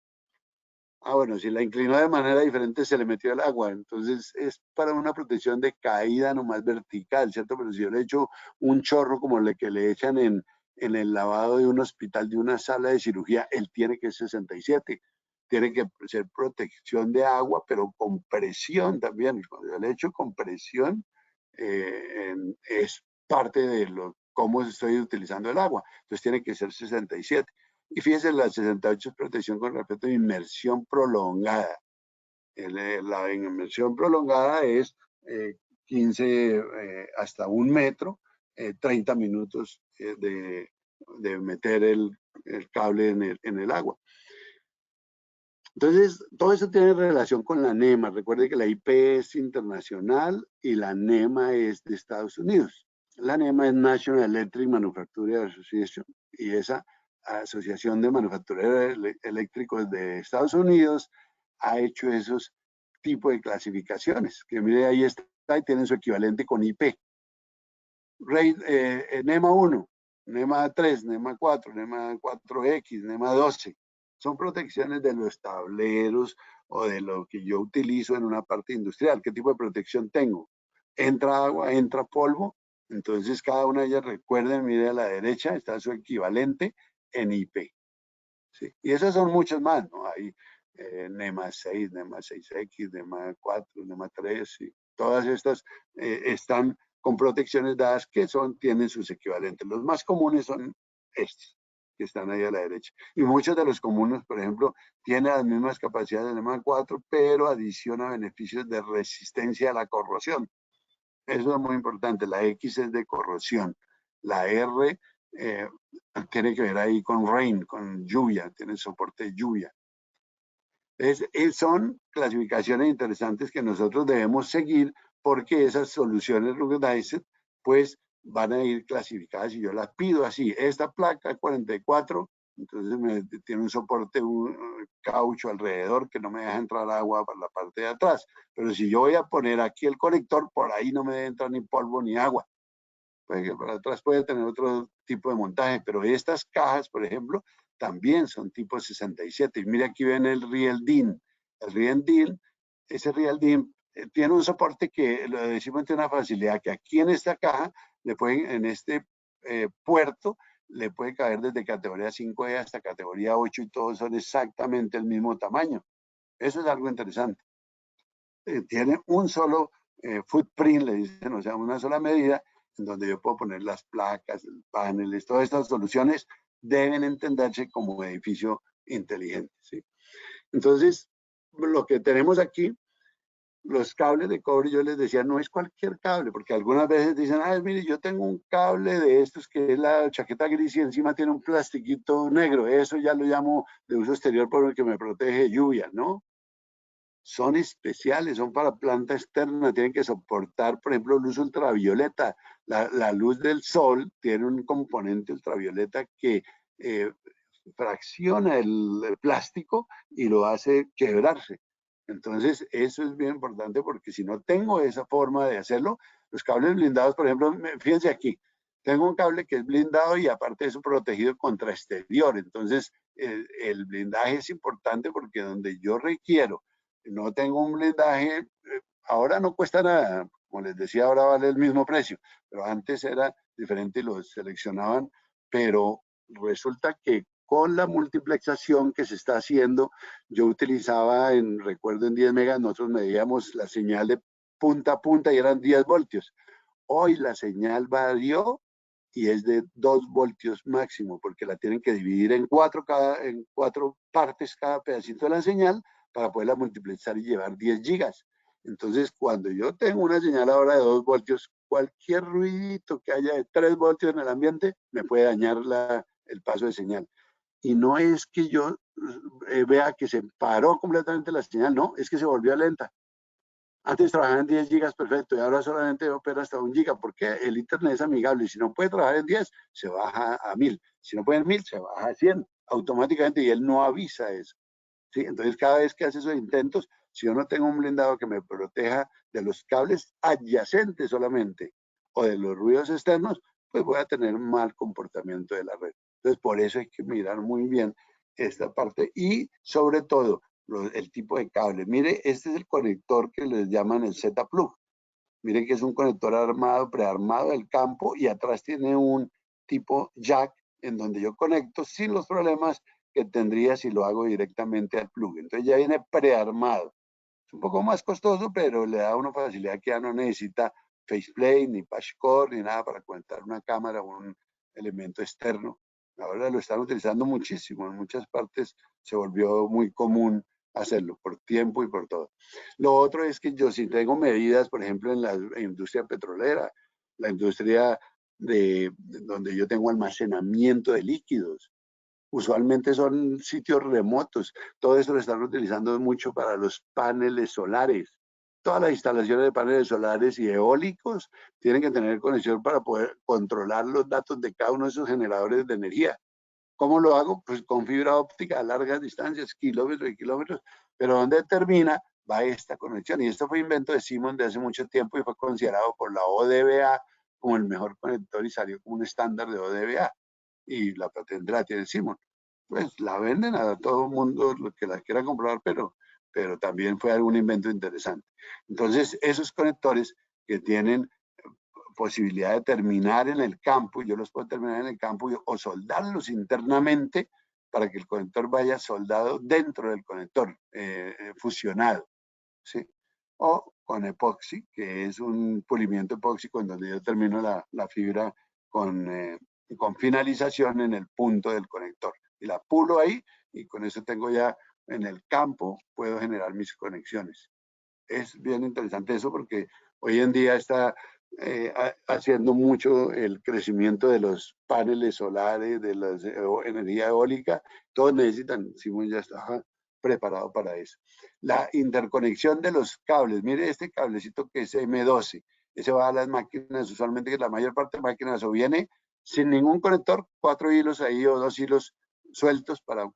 Ah, bueno, si la inclinó de manera diferente se le metió el agua, entonces es para una protección de caída nomás vertical, ¿cierto? Pero si yo le echo un chorro como el que le echan en el lavado de un hospital, de una sala de cirugía, él tiene que ser 67. Tiene que ser protección de agua, pero con presión también. Cuando yo le echo con presión, es parte de cómo estoy utilizando el agua. Entonces tiene que ser 67. Y fíjense, la 68 es protección con respecto a inmersión prolongada. La inmersión prolongada es 15 hasta 1 metro, 30 minutos de meter el cable en el agua. Entonces, todo eso tiene relación con la NEMA. Recuerde que la IP es internacional y la NEMA es de Estados Unidos. La NEMA es National Electric Manufacturing Association y esa Asociación de Manufactureros Eléctricos de Estados Unidos ha hecho esos tipos de clasificaciones. Que mire, ahí está y tienen su equivalente con IP. NEMA 1, NEMA 3, NEMA 4, NEMA 4X, NEMA 12. Son protecciones de los tableros o de lo que yo utilizo en una parte industrial. ¿Qué tipo de protección tengo? Entra agua, entra polvo. Entonces, cada una de ellas, recuerden, mire a la derecha, está su equivalente en IP. ¿Sí? Y esas son muchas más, ¿no? Hay NEMA 6, NEMA 6X, NEMA 4, NEMA 3, ¿sí? Todas estas están con protecciones dadas que tienen sus equivalentes. Los más comunes son estos, que están ahí a la derecha. Y muchos de los comunes, por ejemplo, tienen las mismas capacidades de NEMA 4, pero adiciona beneficios de resistencia a la corrosión. Eso es muy importante. La X es de corrosión. La R tiene que ver ahí con rain, con lluvia, tiene soporte de lluvia. Son clasificaciones interesantes que nosotros debemos seguir porque esas soluciones ruggedized pues van a ir clasificadas y yo las pido así. Esta placa 44, entonces tiene un soporte, un caucho alrededor que no me deja entrar agua por la parte de atrás. Pero si yo voy a poner aquí el conector, por ahí no me debe entrar ni polvo ni agua. Porque para atrás puede tener otro tipo de montaje, pero estas cajas, por ejemplo, también son tipo 67. Y mire, aquí ven el Real DIN. El Real DIN, ese Real DIN tiene un soporte que lo decimos tiene una facilidad, que aquí en esta caja, en este puerto, le puede caer desde categoría 5E hasta categoría 8 y todos son exactamente el mismo tamaño. Eso es algo interesante. Tiene un solo footprint, le dicen, o sea, una sola medida, en donde yo puedo poner las placas, paneles, todas estas soluciones deben entenderse como edificio inteligente, ¿sí? Entonces, lo que tenemos aquí, los cables de cobre, yo les decía, no es cualquier cable, porque algunas veces dicen, ah, mire, yo tengo un cable de estos que es la chaqueta gris y encima tiene un plastiquito negro, eso ya lo llamo de uso exterior por el que me protege de lluvia, ¿no? Son especiales, son para planta externa, tienen que soportar, por ejemplo, luz ultravioleta. La luz del sol tiene un componente ultravioleta que eh, fracciona el plástico y lo hace quebrarse. Entonces, eso es bien importante porque si no tengo esa forma de hacerlo, los cables blindados, por ejemplo, fíjense aquí, tengo un cable que es blindado y aparte de eso protegido contra exterior. Entonces, el blindaje es importante porque donde yo requiero, no tengo un blindaje, ahora no cuesta nada, como les decía, ahora vale el mismo precio, pero antes era diferente y los seleccionaban, pero resulta que con la multiplexación que se está haciendo, yo utilizaba, recuerdo en 10 megas, nosotros medíamos la señal de punta a punta y eran 10 voltios. Hoy la señal varió y es de 2 voltios máximo, porque la tienen que dividir en cuatro partes cada pedacito de la señal para poderla multiplexar y llevar 10 gigas. Entonces, cuando yo tengo una señal ahora de 2 voltios, cualquier ruidito que haya de 3 voltios en el ambiente me puede dañar el paso de señal. Y no es que yo vea que se paró completamente la señal, no, es que se volvió lenta. Antes trabajaba en 10 gigas perfecto y ahora solamente opera hasta 1 giga porque el internet es amigable y si no puede trabajar en 10 se baja a 1000, si no puede en 1000 se baja a 100 automáticamente y él no avisa eso, ¿sí? Entonces cada vez que hace esos intentos, si yo no tengo un blindado que me proteja de los cables adyacentes solamente o de los ruidos externos, pues voy a tener mal comportamiento de la red. Entonces por eso hay que mirar muy bien esta parte y sobre todo el tipo de cable. Mire, este es el conector que les llaman el Z-Plug. Miren que es un conector armado, prearmado del campo y atrás tiene un tipo jack en donde yo conecto sin los problemas que tendría si lo hago directamente al plug. Entonces ya viene prearmado. Es un poco más costoso, pero le da una facilidad que ya no necesita faceplate, ni patchcore, ni nada para conectar una cámara o un elemento externo. Ahora lo están utilizando muchísimo. En muchas partes se volvió muy común hacerlo por tiempo y por todo. Lo otro es que yo sí tengo medidas, por ejemplo, en la industria petrolera, la industria donde yo tengo almacenamiento de líquidos. Usualmente son sitios remotos. Todo esto lo están utilizando mucho para los paneles solares. Todas las instalaciones de paneles solares y eólicos tienen que tener conexión para poder controlar los datos de cada uno de esos generadores de energía. ¿Cómo lo hago? Pues con fibra óptica a largas distancias, kilómetros y kilómetros. Pero ¿dónde termina? Va esta conexión. Y esto fue invento de Siemens de hace mucho tiempo y fue considerado por la ODBA como el mejor conector y salió como un estándar de ODBA. Y la patente la tiene Siemens. Pues la venden a todo el mundo lo que la quiera comprar, pero también fue algún invento interesante. Entonces, esos conectores que tienen posibilidad de terminar en el campo, yo los puedo terminar en el campo o soldarlos internamente para que el conector vaya soldado dentro del conector, fusionado, ¿sí? O con epoxi, que es un pulimiento epóxico en donde yo termino la fibra con finalización en el punto del conector. Y la pulo ahí y con eso tengo ya en el campo, puedo generar mis conexiones. Es bien interesante eso porque hoy en día está haciendo mucho el crecimiento de los paneles solares, de la energía eólica. Todos necesitan, Siemens ya está preparado para eso. La interconexión de los cables, mire este cablecito que es M12, ese va a las máquinas, usualmente la mayor parte de máquinas o viene sin ningún conector, 4 hilos ahí o 2 hilos sueltos para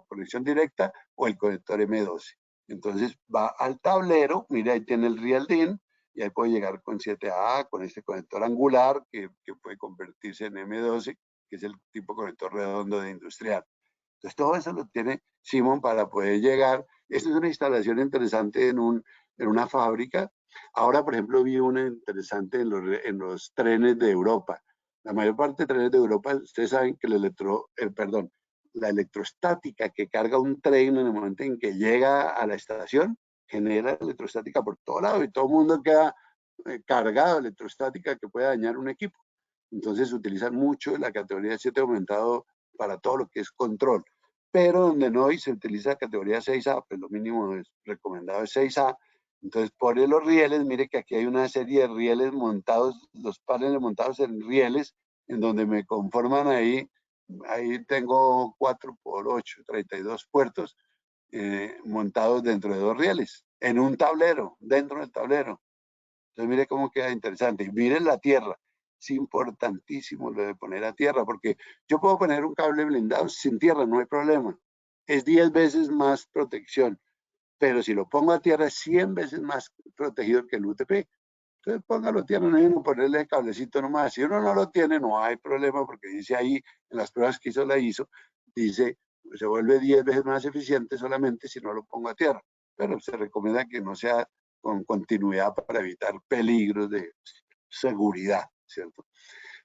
conexión directa o el conector M12. Entonces va al tablero, mira, ahí tiene el real DIN y ahí puede llegar con 7A, con este conector angular que puede convertirse en M12, que es el tipo de conector redondo de industrial. Entonces todo eso lo tiene Siemens para poder llegar. Esta es una instalación interesante en una fábrica. Ahora, por ejemplo, vi una interesante en los trenes de Europa. La mayor parte de trenes de Europa, ustedes saben que la electrostática que carga un tren en el momento en que llega a la estación genera electrostática por todo lado y todo el mundo queda cargado de electrostática que puede dañar un equipo. Entonces utilizan mucho la categoría 7 aumentado para todo lo que es control. pero donde no y se utiliza categoría 6A, pues lo mínimo recomendado es 6A. Entonces pone los rieles, mire que aquí hay una serie de rieles montados, los paneles montados en rieles, en donde me conforman ahí tengo 4x8, 32 puertos montados dentro de 2 rieles, en un tablero, dentro del tablero. Entonces mire cómo queda interesante. Y miren la tierra. Es importantísimo lo de poner a tierra, porque yo puedo poner un cable blindado sin tierra, no hay problema. Es 10 veces más protección, pero si lo pongo a tierra es 100 veces más protegido que el UTP. Entonces póngalo a tierra, no hay que ponerle el cablecito nomás. Si uno no lo tiene, no hay problema, porque dice ahí, en las pruebas que hizo la ISO, dice, se vuelve 10 veces más eficiente solamente si no lo pongo a tierra. Pero se recomienda que no sea con continuidad para evitar peligros de seguridad, ¿cierto?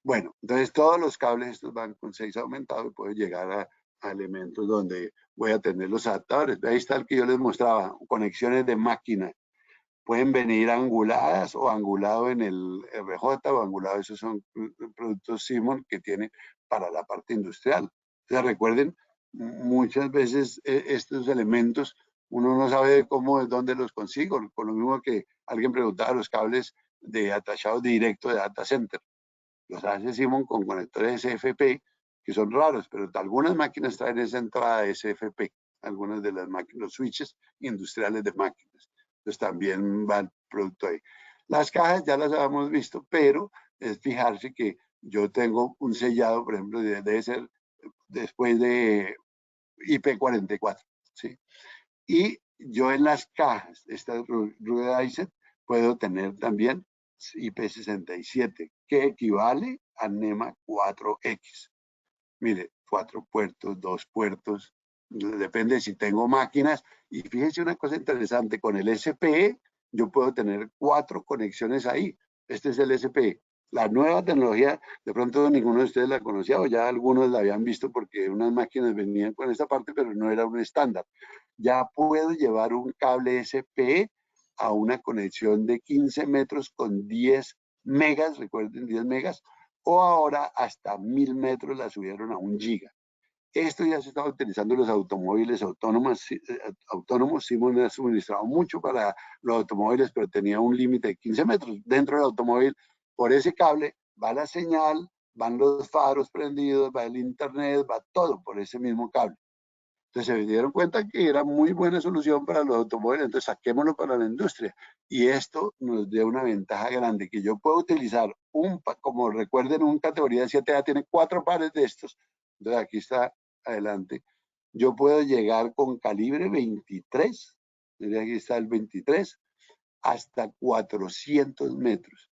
Bueno, entonces todos los cables estos van con 6 aumentados y puedo llegar a elementos donde voy a tener los adaptadores. Ahí está el que yo les mostraba, conexiones de máquina. Pueden venir anguladas o angulado en el RJ o angulado, esos son productos Simon que tiene para la parte industrial. O sea, recuerden, muchas veces estos elementos uno no sabe cómo, de dónde los consigo, por lo mismo que alguien preguntaba los cables de atachado directo de data center. Los hace Simon con conectores SFP, que son raros, pero algunas máquinas traen esa entrada de SFP, algunas de las máquinas, los switches industriales de máquinas. Entonces también va el producto ahí. Las cajas ya las habíamos visto, pero es fijarse que yo tengo un sellado, por ejemplo, debe ser después de IP44, ¿sí? Y yo en las cajas, estas ruggedized, puedo tener también IP67, que equivale a NEMA 4X. Mire, 4 puertos, 2 puertos, depende si tengo máquinas. Y fíjense una cosa interesante, con el SPE yo puedo tener 4 conexiones ahí. Este es el SPE. La nueva tecnología, de pronto ninguno de ustedes la conocía o ya algunos la habían visto porque unas máquinas venían con esta parte, pero no era un estándar. Ya puedo llevar un cable SPE a una conexión de 15 metros con 10 megas, recuerden 10 megas, o ahora hasta 1000 metros la subieron a 1 giga. Esto ya se estaba utilizando en los automóviles autónomos. Simon ha suministrado mucho para los automóviles, pero tenía un límite de 15 metros. Dentro del automóvil, por ese cable, va la señal, van los faros prendidos, va el internet, va todo por ese mismo cable. Entonces se dieron cuenta que era muy buena solución para los automóviles, entonces saquémoslo para la industria. Y esto nos dio una ventaja grande, que yo puedo utilizar como recuerden, un categoría 7A tiene 4 pares de estos. Entonces aquí está adelante. Yo puedo llegar con calibre 23, aquí está el 23, hasta 400 metros.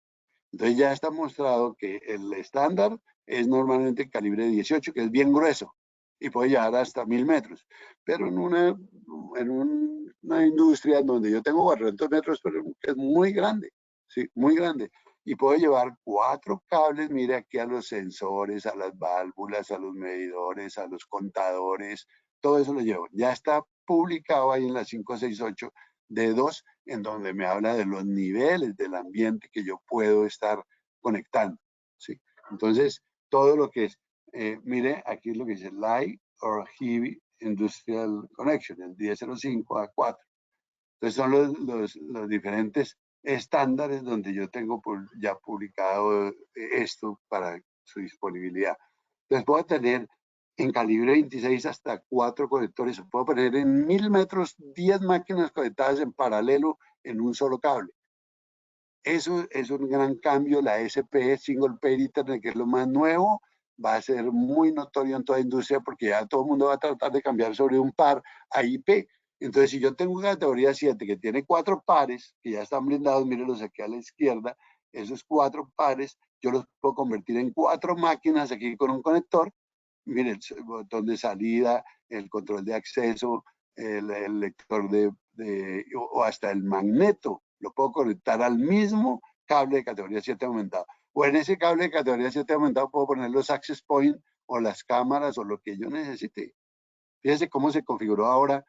Entonces ya está mostrado que el estándar es normalmente el calibre 18, que es bien grueso y puede llegar hasta 1000 metros. Pero en una industria donde yo tengo 400 metros, pero que es muy grande, ¿sí? Muy grande. Y puedo llevar 4 cables, mire aquí a los sensores, a las válvulas, a los medidores, a los contadores, todo eso lo llevo. Ya está publicado ahí en la 568 de 2, en donde me habla de los niveles del ambiente que yo puedo estar conectando, ¿sí? Entonces, todo lo que es, mire, aquí es lo que dice Light or Heavy Industrial Connection, el 1005 a 4. Entonces, son los diferentes estándares donde yo tengo ya publicado esto para su disponibilidad. Entonces, puedo tener en calibre 26 hasta 4 conectores. Puedo poner en 1000 metros 10 máquinas conectadas en paralelo en un solo cable. Eso es un gran cambio. La SPE, Single Pair Ethernet, que es lo más nuevo, va a ser muy notorio en toda industria porque ya todo el mundo va a tratar de cambiar sobre un par a IP. Entonces, si yo tengo una categoría 7 que tiene 4 pares, que ya están blindados, mírenlos aquí a la izquierda, esos 4 pares, yo los puedo convertir en 4 máquinas aquí con un conector. Miren, el botón de salida, el control de acceso, el lector o hasta el magneto, lo puedo conectar al mismo cable de categoría 7 aumentado. O en ese cable de categoría 7 aumentado puedo poner los access point o las cámaras o lo que yo necesite. Fíjense cómo se configuró ahora.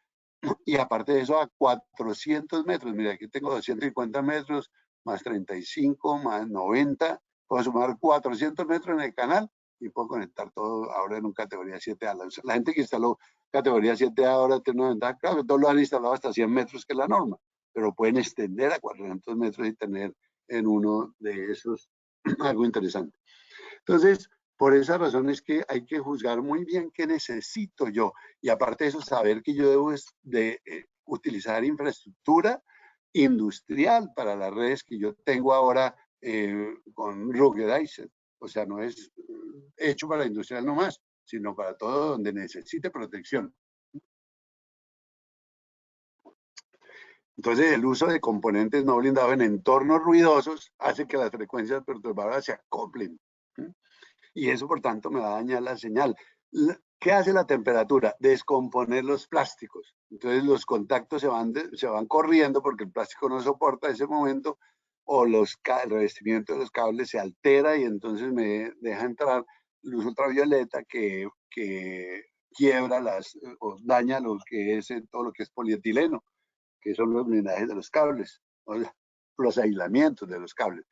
Y aparte de eso, a 400 metros. Mira, aquí tengo 250 metros, más 35, más 90. Puedo sumar 400 metros en el canal y puedo conectar todo ahora en un categoría 7A. La gente que instaló categoría 7A ahora tiene una ventaja, claro que todos lo han instalado hasta 100 metros, que es la norma, pero pueden extender a 400 metros y tener en uno de esos algo interesante. Entonces, por esa razón es que hay que juzgar muy bien qué necesito yo. Y aparte de eso, saber que yo debo utilizar infraestructura industrial para las redes que yo tengo ahora con Ruggedized. O sea, no es hecho para industrial nomás, sino para todo donde necesite protección. Entonces, el uso de componentes no blindados en entornos ruidosos hace que las frecuencias perturbadoras se acoplen. Y eso, por tanto, me va a dañar la señal. ¿Qué hace la temperatura? Descomponer los plásticos. Entonces, los contactos se van corriendo porque el plástico no soporta ese momento, o el revestimiento de los cables se altera y entonces me deja entrar luz ultravioleta que quiebra o daña lo que es todo lo que es polietileno, que son los blindajes de los cables, o los aislamientos de los cables.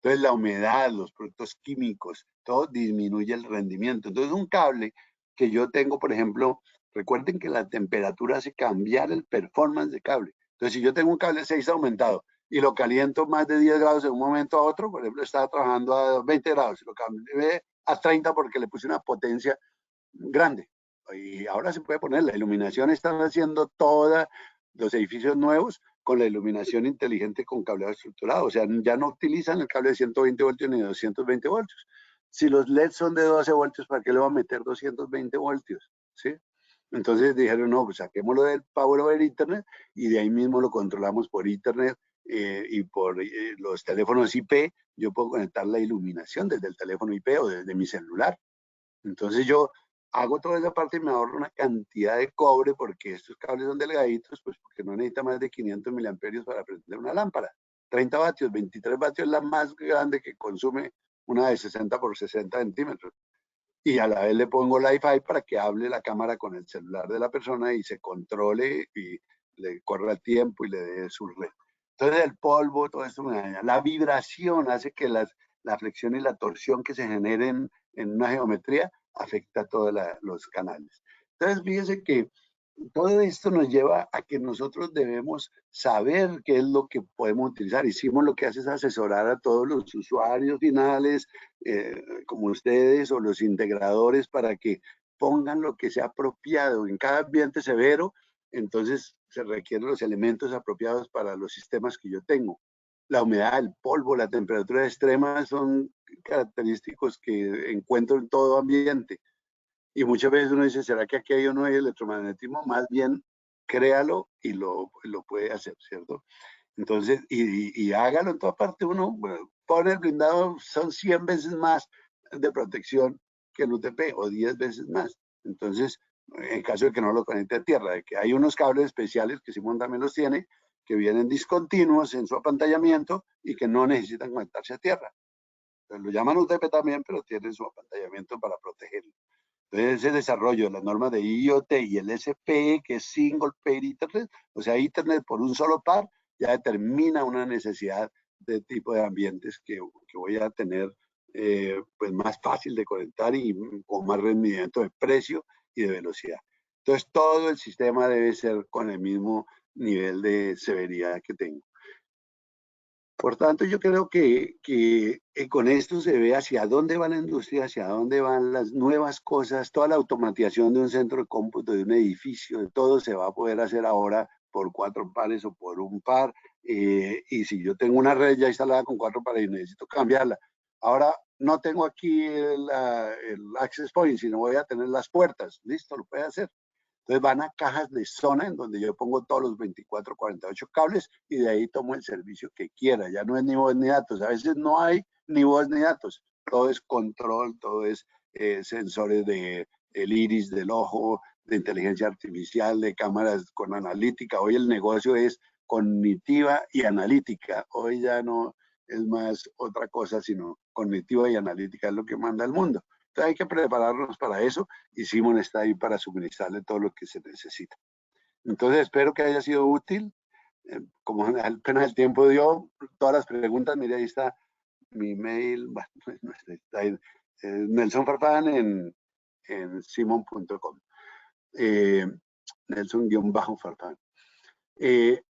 Entonces la humedad, los productos químicos, todo disminuye el rendimiento. Entonces un cable que yo tengo, por ejemplo, recuerden que la temperatura hace cambiar el performance de cable. Entonces si yo tengo un cable 6 aumentado y lo caliento más de 10 grados de un momento a otro, por ejemplo, estaba trabajando a 20 grados y lo cambié a 30 porque le puse una potencia grande. Y ahora se puede poner, la iluminación están haciendo todos los edificios nuevos con la iluminación inteligente con cableado estructurado. O sea, ya no utilizan el cable de 120 voltios ni de 220 voltios. Si los LEDs son de 12 voltios, ¿para qué le va a meter 220 voltios? ¿Sí? Entonces dijeron, no, pues saquémoslo del Power over Internet y de ahí mismo lo controlamos por Internet y por los teléfonos IP. Yo puedo conectar la iluminación desde el teléfono IP o desde mi celular. Entonces yo hago toda esa parte y me ahorro una cantidad de cobre porque estos cables son delgaditos, pues porque no necesita más de 500 miliamperios para prender una lámpara. 30 vatios, 23 vatios es la más grande que consume una de 60 por 60 centímetros. Y a la vez le pongo Wi-Fi para que hable la cámara con el celular de la persona y se controle y le corra el tiempo y le dé su red. Entonces el polvo, todo esto me daña. La vibración hace que la flexión y la torsión que se generen en una geometría afecta a todos los canales. Entonces fíjense que todo esto nos lleva a que nosotros debemos saber qué es lo que podemos utilizar. Hicimos lo que hace es asesorar a todos los usuarios finales, como ustedes o los integradores, para que pongan lo que sea apropiado. En cada ambiente severo, entonces se requieren los elementos apropiados para los sistemas que yo tengo. La humedad, el polvo, la temperatura extrema son característicos que encuentro en todo ambiente. Y muchas veces uno dice, ¿será que aquí no hay electromagnetismo? Más bien, créalo y lo puede hacer, ¿cierto? Entonces, y hágalo en toda parte. Uno pone el blindado, son 100 veces más de protección que el UTP o 10 veces más. Entonces, en caso de que no lo conecte a tierra, de que hay unos cables especiales que Simón también los tiene, que vienen discontinuos en su apantallamiento y que no necesitan conectarse a tierra. Entonces, lo llaman UTP también, pero tienen su apantallamiento para protegerlo. Entonces, ese desarrollo de las normas de IoT y el SPE, que es Single Pair Internet, o sea, Internet por un solo par, ya determina una necesidad de tipo de ambientes que voy a tener pues más fácil de conectar y con más rendimiento de precio y de velocidad. Entonces, todo el sistema debe ser con el mismo nivel de severidad que tengo. Por tanto, yo creo que con esto se ve hacia dónde va la industria, hacia dónde van las nuevas cosas, toda la automatización de un centro de cómputo, de un edificio, de todo se va a poder hacer ahora por 4 pares o por un par. Y si yo tengo una red ya instalada con 4 pares y necesito cambiarla, ahora no tengo aquí el access point, sino voy a tener las puertas. Listo, lo puede hacer. Entonces van a cajas de zona en donde yo pongo todos los 24, 48 cables y de ahí tomo el servicio que quiera. Ya no es ni voz ni datos. A veces no hay ni voz ni datos. Todo es control, todo es sensores del iris, del ojo, de inteligencia artificial, de cámaras con analítica. Hoy el negocio es cognitiva y analítica. Hoy ya no es más otra cosa, sino cognitiva y analítica es lo que manda el mundo. Entonces hay que prepararnos para eso y Simon está ahí para suministrarle todo lo que se necesita. Entonces espero que haya sido útil. Como apenas el tiempo dio todas las preguntas, mire, ahí está mi mail, bueno, está ahí, Nelson Farfán en simon.com. Nelson-Farfán.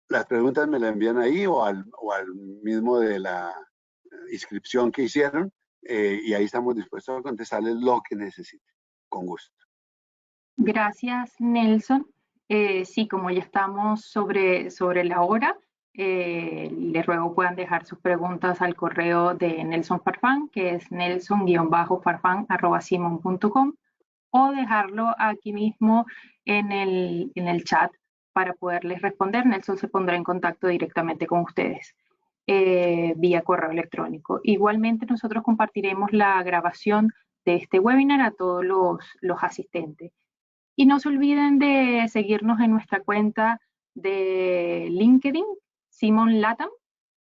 Las preguntas me las envían ahí o al mismo de la inscripción que hicieron y ahí estamos dispuestos a contestarles lo que necesiten, con gusto.
Gracias, Nelson. Sí, como ya estamos sobre la hora, les ruego puedan dejar sus preguntas al correo de Nelson Farfán, que es nelson-farfán@simon.com, o dejarlo aquí mismo en el chat para poderles responder. Nelson se pondrá en contacto directamente con ustedes vía correo electrónico. Igualmente, nosotros compartiremos la grabación de este webinar a todos los asistentes. Y no se olviden de seguirnos en nuestra cuenta de LinkedIn, Simon Latam,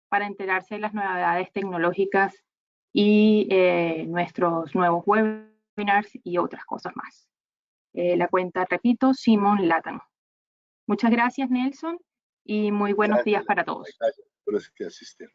para enterarse de las novedades tecnológicas y nuestros nuevos webinars y otras cosas más. La cuenta, repito, Simon Latam. Muchas gracias, Nelson, y muy buenos días para todos.
Gracias por asistir.